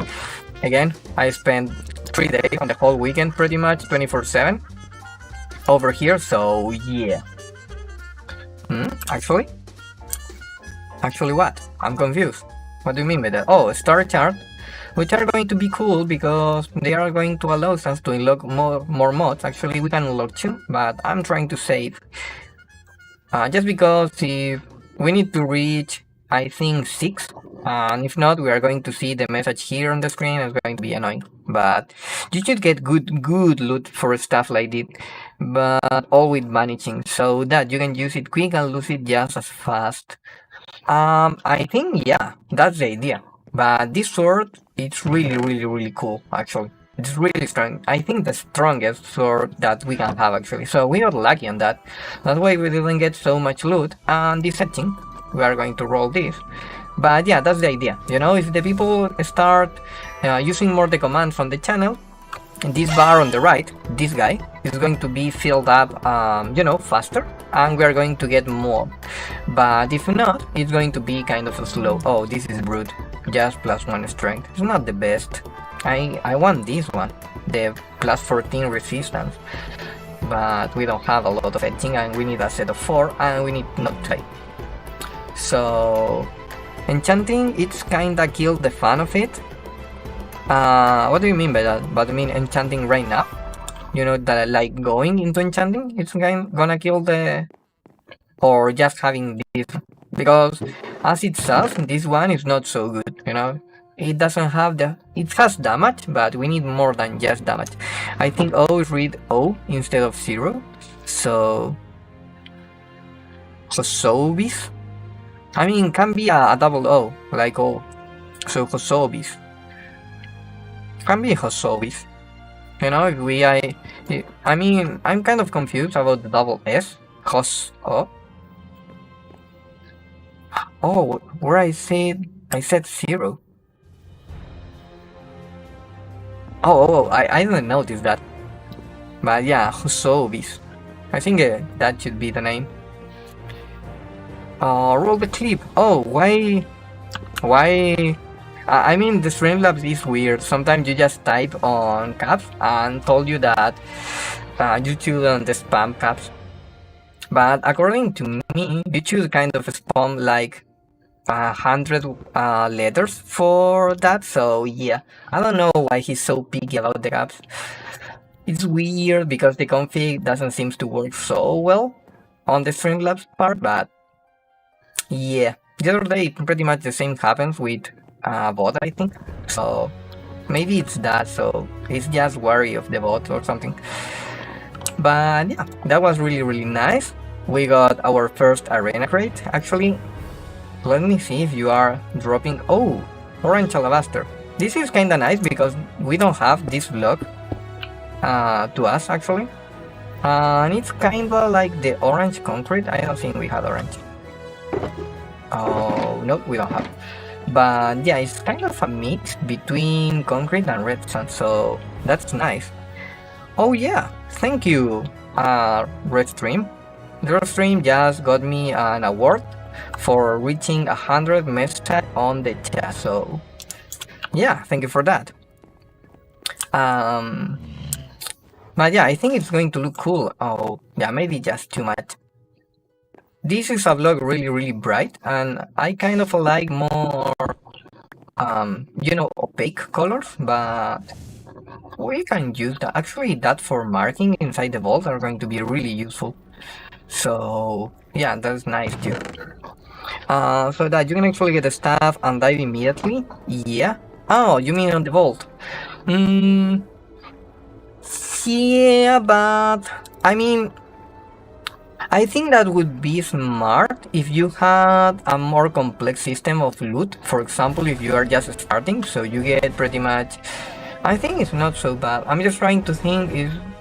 S1: Again, I spent 3 days on the whole weekend pretty much, 24/7 over here, so yeah. Actually what? I'm confused. What do you mean by that? Oh, star chart, which are going to be cool because they are going to allow us to unlock more mods. Actually, we can unlock 2, but I'm trying to save. Just because if we need to reach, I think 6, and if not, we are going to see the message here on the screen. It's going to be annoying, but you should get good loot for stuff like this, but all with vanishing, so that you can use it quick and lose it just as fast. I think, yeah, that's the idea. But this sword, it's really cool, actually. It's really strong. I think the strongest sword that we can have, actually. So we got lucky on that. That's why we didn't get so much loot. And this setting, we are going to roll this. But yeah, that's the idea. You know, if the people start using more the commands on the channel, this bar on the right, this guy, is going to be filled up, you know, faster, and we are going to get more. But if not, it's going to be kind of slow. Oh, this is brute, just +1 strength. It's not the best. I want this one, the +14 resistance, but we don't have a lot of etching, and we need a set of 4, and we need not type. So enchanting, it's kinda killed the fun of it. What do you mean by that? But I mean enchanting right now? you know, that like going into enchanting, it's gonna kill the, or just having this, because as it says, this one is not so good, you know. It doesn't have it has damage, but we need more than just damage. I think O is read O instead of 0, so Hosobis, I mean, can be a double O, like O, so Hosobis, can be Hosobis, you know. If we, I mean, I'm kind of confused about the double S, Hoso. Oh, where I said 0. Oh, I didn't notice that. But yeah, Hosobis. I think that should be the name. Roll the clip. Oh, why? I mean, the Streamlabs is weird. Sometimes you just type on caps and told you that you choose on the spam caps. But according to me, you choose kind of spam like 100 letters for that. So yeah, I don't know why he's so picky about the caps. It's weird because the config doesn't seem to work so well on the Streamlabs part, but yeah, the other day pretty much the same happens with bot, I think. So maybe it's that, so it's just wary of the bot or something. But yeah, that was really nice. We got our first arena crate. Actually, let me see if you are dropping. Oh, orange alabaster. This is kinda nice because we don't have this block to us actually. And it's kinda like the orange concrete. I don't think we had orange. Oh, no, we don't have. But yeah, it's kind of a mix between concrete and redstone, so that's nice. Oh yeah, thank you, Redstream. Redstream just got me an award for reaching 100 message on the chat, so yeah, thank you for that. But yeah, I think it's going to look cool. Oh yeah, maybe just too much. This is a block really bright, and I kind of like more, you know, opaque colors, but we can use that. Actually, that for marking inside the vault are going to be really useful. So yeah, that's nice too. So that you can actually get the stuff and dive immediately. Yeah. Oh, you mean on the vault? Yeah, but I mean, I think that would be smart if you had a more complex system of loot. For example, if you are just starting, so you get pretty much. I think it's not so bad. I'm just trying to think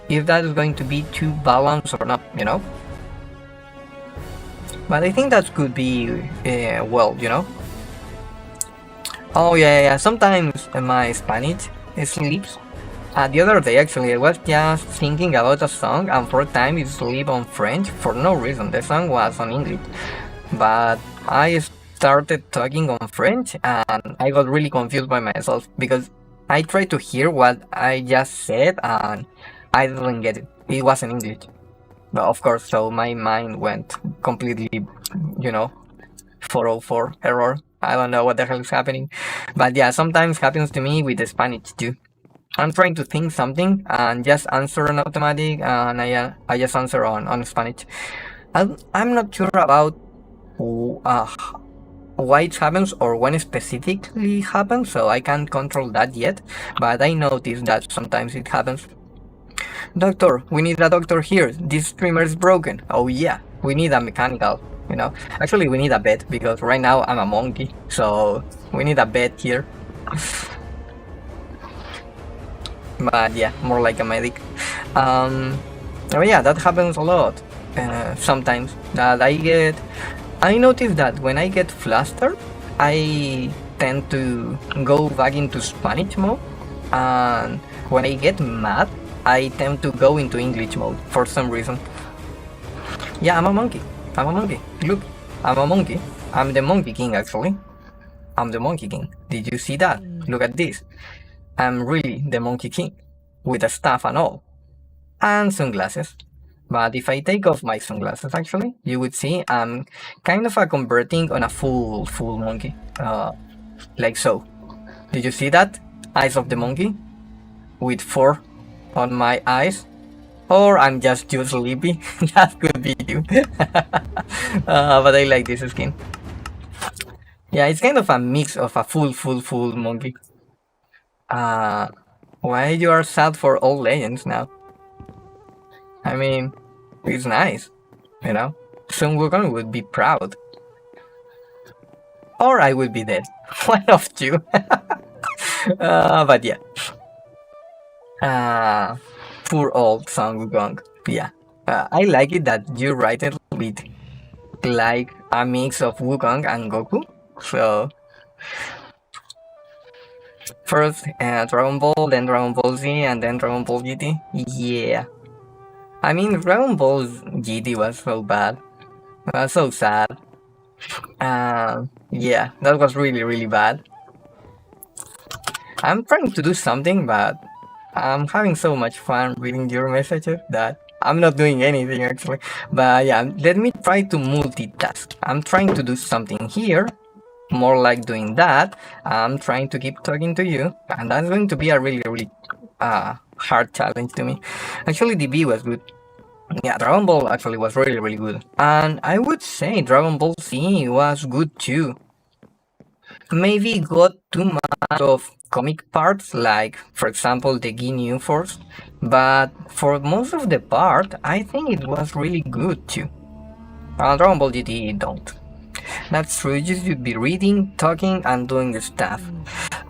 S1: if that is going to be too balanced or not, you know. But I think that could be well, you know. Oh yeah. Sometimes my Spanish sleeps. The other day, actually, I was just thinking about a song, and for a time it sleep on French for no reason. The song was on English, but I started talking on French, and I got really confused by myself because I tried to hear what I just said, and I didn't get it. It wasn't English, but of course, so my mind went completely, you know, 404 error. I don't know what the hell is happening, but yeah, sometimes happens to me with the Spanish too. I'm trying to think something and just answer on automatic, and I just answer on Spanish. I'm not sure about why it happens or when it specifically happens, so I can't control that yet, but I noticed that sometimes it happens. Doctor, we need a doctor here. This streamer is broken. Oh yeah, we need a mechanical, you know. Actually, we need a bed because right now I'm a monkey, so we need a bed here. But yeah, more like a medic. Oh yeah, that happens a lot. Sometimes that I notice that when I get flustered, I tend to go back into Spanish mode, and when I get mad, I tend to go into English mode for some reason. Yeah, I'm a monkey. Look, I'm a monkey. I'm the Monkey King, actually. I'm the Monkey King. Did you see that? Look at this. I'm really the Monkey King, with a staff and all, and sunglasses. But if I take off my sunglasses, actually, you would see I'm kind of converting on a full monkey, like so. Did you see that? Eyes of the monkey, with 4 on my eyes. Or I'm just too sleepy. That could be you. But I like this skin. Yeah, it's kind of a mix of a full monkey. Uh, why you are sad for all legends now? I mean, it's nice, you know? Sun Wukong would be proud. Or I would be dead. One of two. But yeah. Poor old Sun Wukong. Yeah. I like it that you write it with like a mix of Wukong and Goku. So first Dragon Ball, then Dragon Ball Z, and then Dragon Ball GT. Yeah. I mean, Dragon Ball GT was so bad. So sad. Yeah, that was really bad. I'm trying to do something, but I'm having so much fun reading your messages that I'm not doing anything actually. But yeah, let me try to multitask. I'm trying to do something here, more like doing that. I'm trying to keep talking to you, and that's going to be a really hard challenge to me. Actually, DB was good. Yeah, Dragon Ball actually was really good. And I would say Dragon Ball Z was good too. Maybe got too much of comic parts, like for example the Ginyu Force, but for most of the part, I think it was really good too. Dragon Ball GT don't. That's true, you should be reading, talking, and doing the stuff.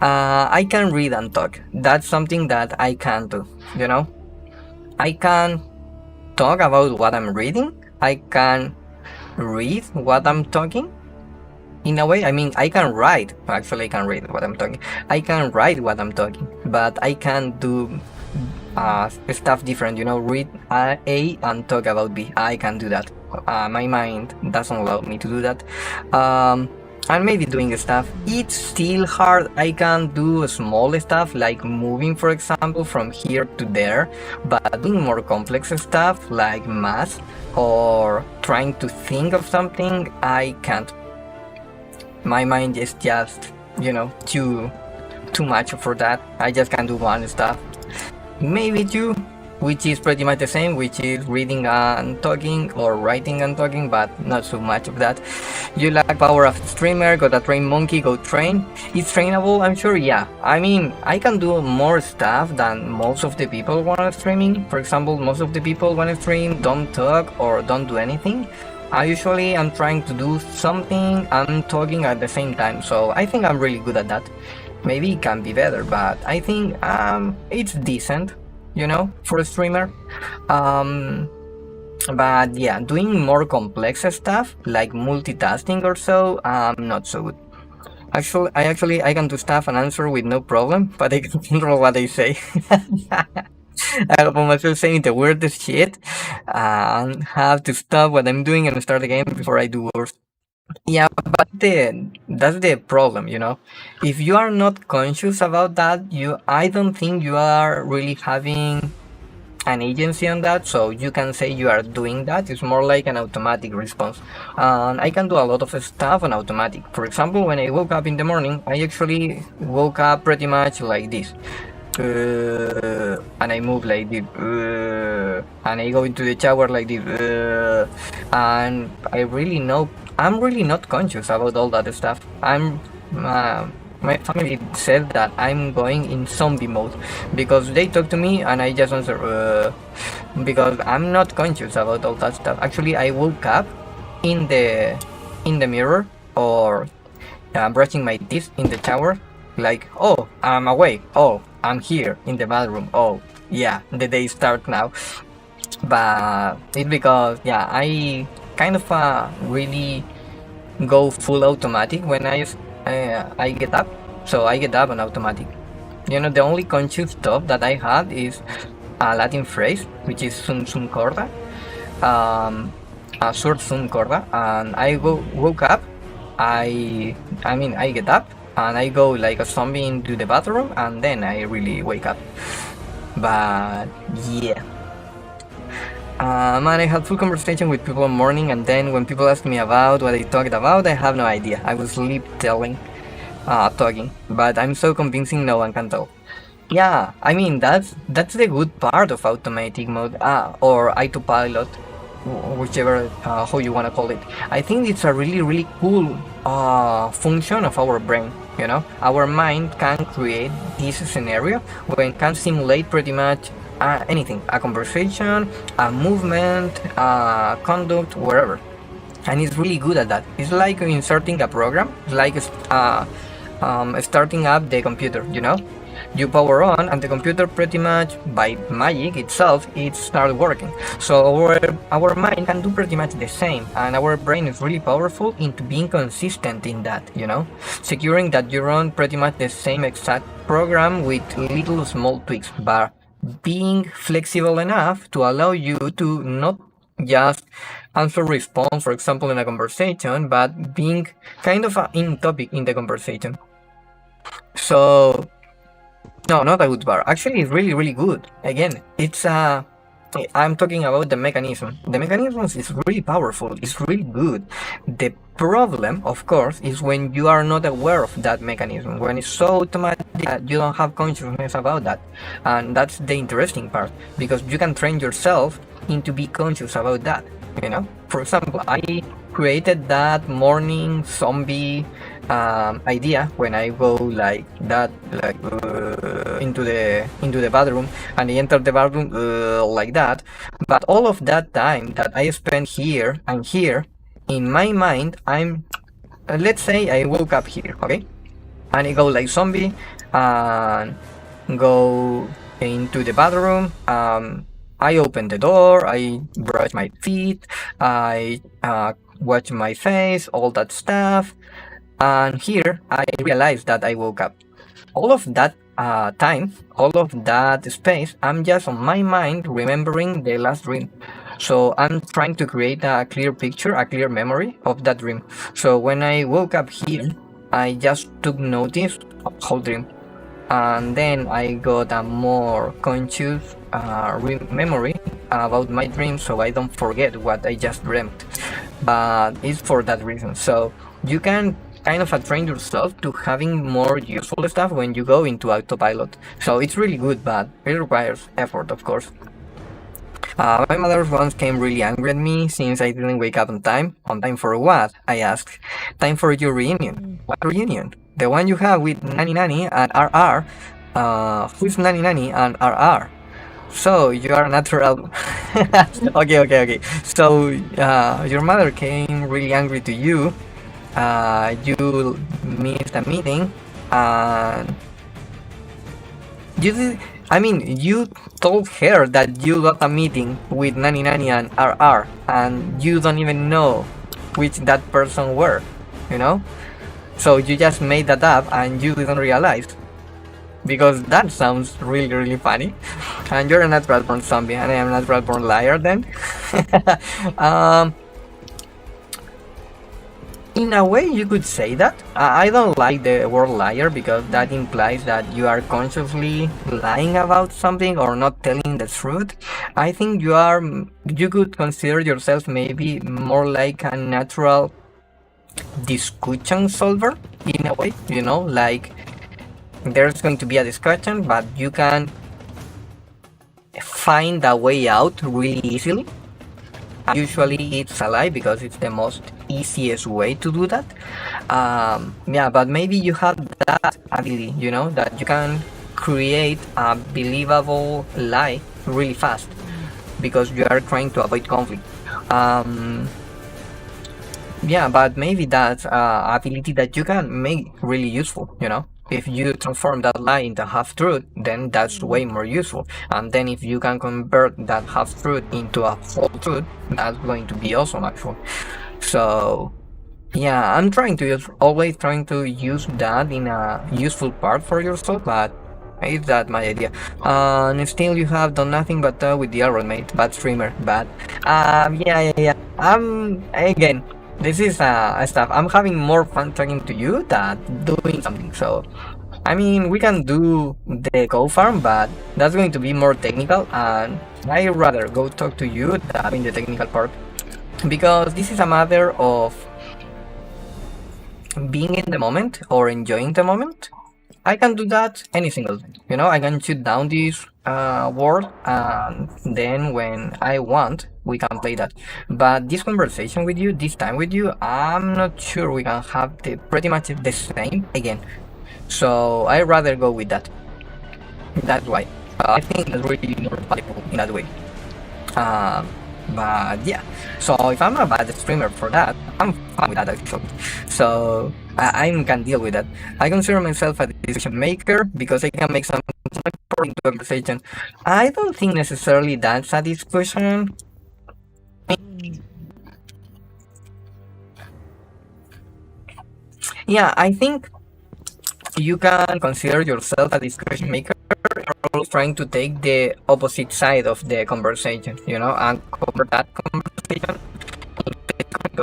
S1: I can read and talk. That's something that I can do, you know? I can talk about what I'm reading, I can read what I'm talking. In a way, I mean, I can write. Actually, I can read what I'm talking. I can write what I'm talking, but I can do stuff different. You know, read A and talk about B. I can do that. My mind doesn't allow me to do that. And maybe doing stuff. It's still hard. I can do small stuff like moving, for example, from here to there, but doing more complex stuff like math or trying to think of something, I can't. My mind is just, you know, too much for that. I just can do one stuff. Maybe two, which is pretty much the same, which is reading and talking or writing and talking, but not so much of that. You lack power of streamer, got a train monkey, go train. It's trainable, I'm sure, yeah. I mean, I can do more stuff than most of the people wanna streaming. For example, most of the people wanna stream, don't talk or don't do anything. Usually I'm trying to do something and talking at the same time, so I think I'm really good at that. Maybe it can be better, but I think it's decent, you know, for a streamer. But yeah, doing more complex stuff like multitasking or so, not so good. Actually, I can do stuff and answer with no problem, but I can control what I say. I found myself saying the weirdest shit and have to stop what I'm doing and start again before I do worse. Yeah, but that's the problem, you know. If you are not conscious about that, I don't think you are really having an agency on that, so you can say you are doing that. It's more like an automatic response. And I can do a lot of stuff on automatic. For example, when I woke up in the morning, I actually woke up pretty much like this. And I move like this, and I go into the shower like this, and I'm really not conscious about all that stuff. My family said that I'm going in zombie mode because they talk to me and I just answer because I'm not conscious about all that stuff. Actually, I woke up in the mirror or brushing my teeth in the shower, like, oh, I'm awake, oh, I'm here in the bathroom, oh yeah, the day starts now. But it's because, yeah, I kind of really go full automatic when I get up. So I get up on automatic. You know, the only conscious stuff that I had is a Latin phrase, which is sum sum corda, a short sum corda, and I woke up. I get up and I go like a zombie into the bathroom, and then I really wake up. But yeah. Man, I had full conversation with people in the morning, and then when people ask me about what I talked about, I have no idea. I was sleep talking, but I'm so convincing no one can tell. Yeah, I mean that's the good part of automatic mode, or autopilot, whichever how you want to call it. I think it's a really cool function of our brain. You know, our mind can create this scenario when it can simulate pretty much anything, a conversation, a movement, conduct, wherever, and it's really good at that. It's like inserting a program. It's like starting up the computer. You know, you power on and the computer pretty much by magic itself it starts working. So our mind can do pretty much the same, and our brain is really powerful into being consistent in that, you know, securing that you run pretty much the same exact program with little small tweaks, but being flexible enough to allow you to not just answer response, for example, in a conversation, but being kind of in topic in the conversation. So no, not a good bar. Actually, it's really good. Again, it's I'm talking about the mechanism. The mechanism is really powerful. It's really good. The problem, of course, is when you are not aware of that mechanism. When it's so automatic that you don't have consciousness about that, and that's the interesting part, because you can train yourself into be conscious about that. You know, for example, I created that morning zombie idea when I go like that, like into the bathroom, and I enter the bathroom like that. But all of that time that I spent here and here, in my mind, I'm let's say I woke up here, okay, and I go like zombie and go into the bathroom. I open the door, I brush my teeth, I wash my face, all that stuff, and here I realized that I woke up. All of that time, all of that space, I'm just on my mind remembering the last dream. So I'm trying to create a clear picture, a clear memory of that dream. So when I woke up here, I just took notice of the whole dream, and then I got a more conscious memory about my dream, so I don't forget what I just dreamt. But it's for that reason. So you can kind of train yourself to having more useful stuff when you go into autopilot. So it's really good, but it requires effort, of course. My mother once came really angry at me since I didn't wake up on time. On time for what? I asked. Time for your reunion. What reunion? The one you have with Nani Nani and RR. Who's Nani Nani and RR? So you are natural. Okay. So your mother came really angry to you. You missed a meeting, and you told her that you got a meeting with Nani Nani and RR, and you don't even know which that person were, you know? So you just made that up and you didn't realize. Because that sounds really funny. And you're a natural born zombie, and I am a natural born liar then. In a way, you could say that. I don't like the word liar because that implies that you are consciously lying about something or not telling the truth. I think you could consider yourself maybe more like a natural discussion solver in a way, you know, like there's going to be a discussion, but you can find a way out really easily. Usually it's a lie because it's the most easiest way to do that. Yeah, but maybe you have that ability, you know, that you can create a believable lie really fast because you are trying to avoid conflict. Yeah, but maybe that's ability that you can make really useful, you know. If you transform that lie into half-truth, then that's way more useful. And then if you can convert that half-truth into a whole truth, that's going to be awesome, actually. So, yeah, I'm always trying to use that in a useful part for yourself, but is that my idea? And still you have done nothing but with the roommate, bad streamer, bad. Yeah. Again, this is stuff. I'm having more fun talking to you than doing something. So, I mean, we can do the go farm, but that's going to be more technical, and I'd rather go talk to you than in the technical part, because this is a matter of being in the moment or enjoying the moment. I can do that any single time. You know, I can shoot down this world, and then when I want, we can play that. But this conversation with you, this time with you, I'm not sure we can have the pretty much the same again. So I rather go with that. That's why. I think it's really more valuable in that way. Um, but yeah, so if I'm a bad streamer for that, I'm fine with that actually. So I can deal with that. I consider myself a decision maker because I can make some important conversation. I don't think necessarily that's a discussion. Yeah, I think you can consider yourself a discussion maker, trying to take the opposite side of the conversation, you know, and cover that conversation.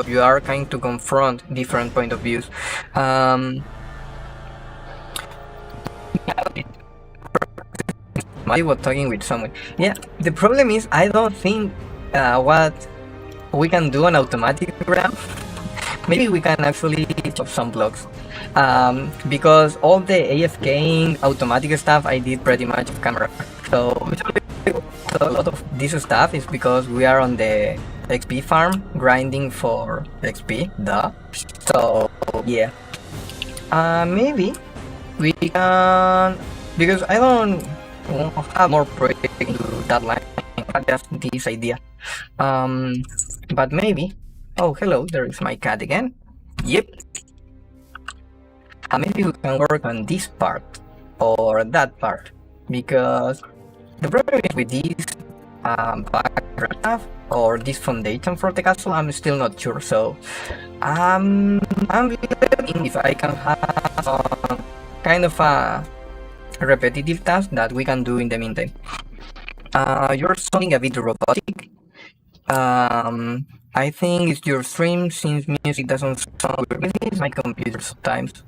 S1: You are trying to confront different point of views. I was talking with someone. Yeah, the problem is I don't think what we can do on automatic graph. Maybe we can actually chop some blocks. Because all the AFK automatic stuff I did pretty much off camera. So a lot of this stuff is because we are on the XP farm grinding for XP, duh. So yeah, maybe we can, because I don't have more project into that line. Just this idea. But maybe. Oh, hello, there is my cat again. Yep. Maybe we can work on this part or that part, because the problem is with this background or this foundation for the castle, I'm still not sure. So I'm wondering if I can have some kind of a repetitive task that we can do in the meantime. You're sounding a bit robotic. I think it's your stream, since music doesn't sound good. Maybe it's my computer sometimes.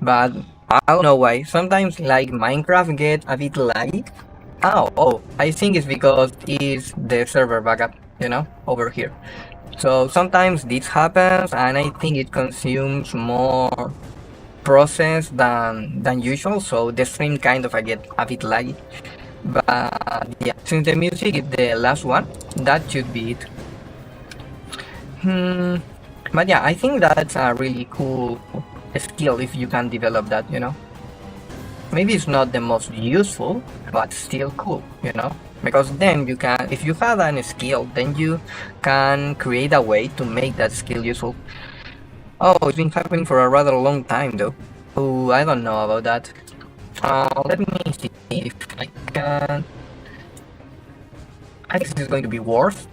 S1: But I don't know why. Sometimes like Minecraft get a bit laggy. Oh, I think it's because it's the server backup, you know, over here. So sometimes this happens, and I think it consumes more process than usual, so the stream kind of get a bit laggy. But yeah, since the music is the last one, that should be it. But yeah, I think that's a really cool skill if you can develop that, you know. Maybe it's not the most useful, but still cool, you know. Because then you can, if you have a skill, then you can create a way to make that skill useful. Oh, it's been happening for a rather long time though. Oh, I don't know about that. Let me see if I can. I think this is going to be worth.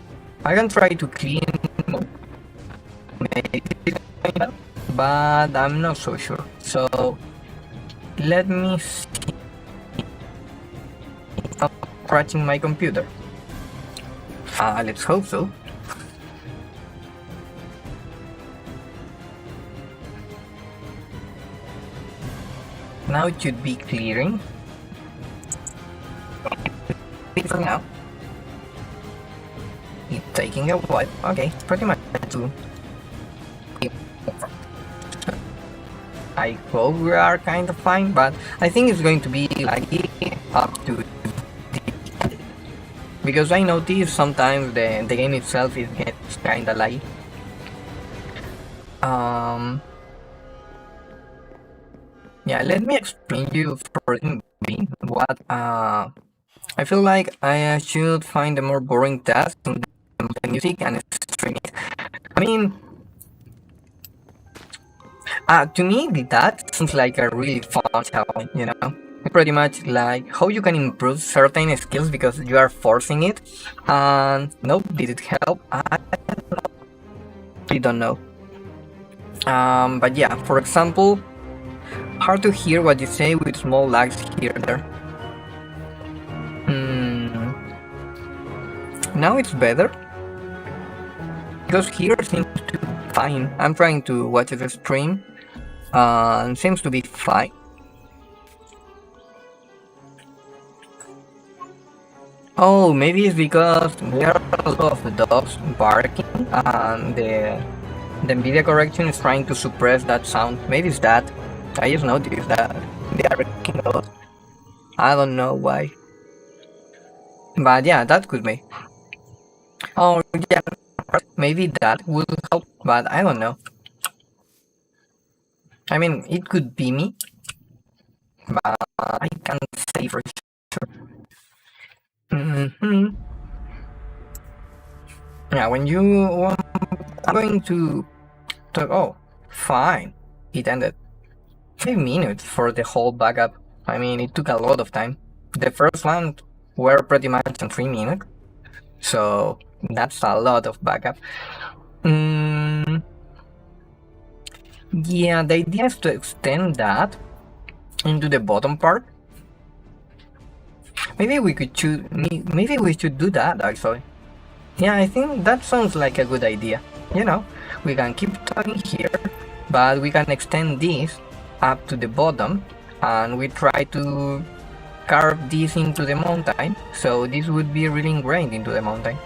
S1: I can try to clean, maybe, but I'm not so sure. So let me see. I'm crashing my computer. Let's hope so. Now it should be clearing. For now. It's taking a while. Okay, pretty much too. I hope we are kind of fine, but I think it's going to be laggy up to, because I notice sometimes the game itself gets kind of laggy. Yeah, let me explain you for what I feel like I should find a more boring task than the music and streaming. I mean, to me that seems like a really fun challenge, you know? Pretty much like how you can improve certain skills because you are forcing it. And nope, did it help? I don't know. But yeah, for example, hard to hear what you say with small lags here and there. Now it's better, because here seems to be fine. I'm trying to watch the stream, and seems to be fine. Oh, maybe it's because there are a lot of dogs barking, and the NVIDIA correction is trying to suppress that sound. Maybe it's that. I just noticed that. They are breaking a lot. I don't know why. But yeah, that could be. Oh yeah, maybe that would help, but I don't know. I mean, it could be me, but I can't say for sure. Yeah, when you want, I'm going to talk. Oh, fine. It ended. 5 minutes for the whole backup. I mean, it took a lot of time. The first one were pretty much in 3 minutes, so that's a lot of backup. Yeah, the idea is to extend that into the bottom part. Maybe we could choose. Maybe we should do that actually. Yeah, I think that sounds like a good idea. You know, we can keep talking here, but we can extend this up to the bottom, and we try to carve this into the mountain, so this would be really ingrained into the mountain.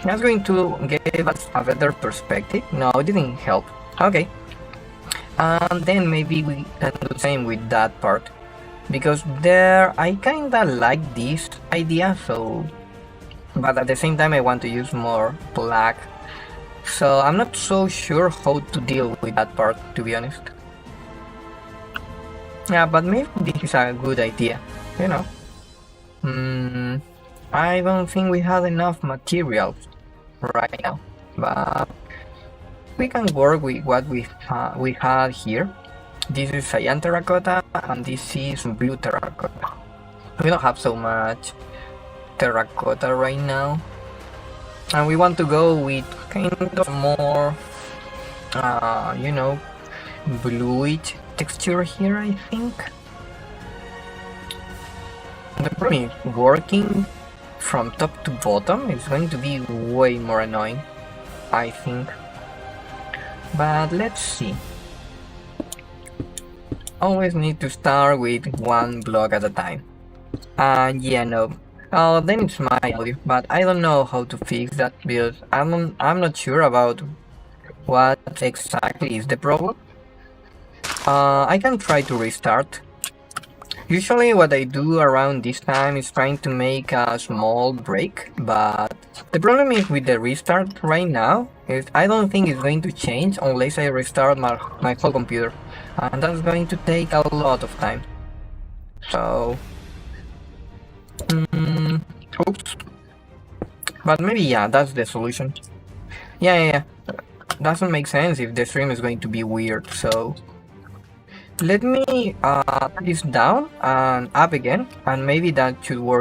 S1: That's going to give us a better perspective. No, it didn't help. Okay. And then maybe we can do the same with that part, because there I kinda like this idea, so but at the same time I want to use more black, so I'm not so sure how to deal with that part, to be honest. Yeah, but maybe this is a good idea, you know. I don't think we have enough materials right now, but we can work with what we had here. This is cyan terracotta, and this is blue terracotta. We don't have so much terracotta right now, and we want to go with kind of more, you know, bluish texture here, I think. The problem is working from top to bottom is going to be way more annoying, I think. But let's see. Always need to start with one block at a time. And yeah, no. Oh, then it's my audio, but I don't know how to fix that because I'm not sure about what exactly is the problem. I can try to restart. Usually what I do around this time is trying to make a small break, but the problem is with the restart right now is I don't think it's going to change unless I restart my whole computer, and that's going to take a lot of time. So, oops. But maybe yeah, that's the solution. Yeah. Doesn't make sense if the stream is going to be weird, so let me turn this down and up again, and maybe that should work.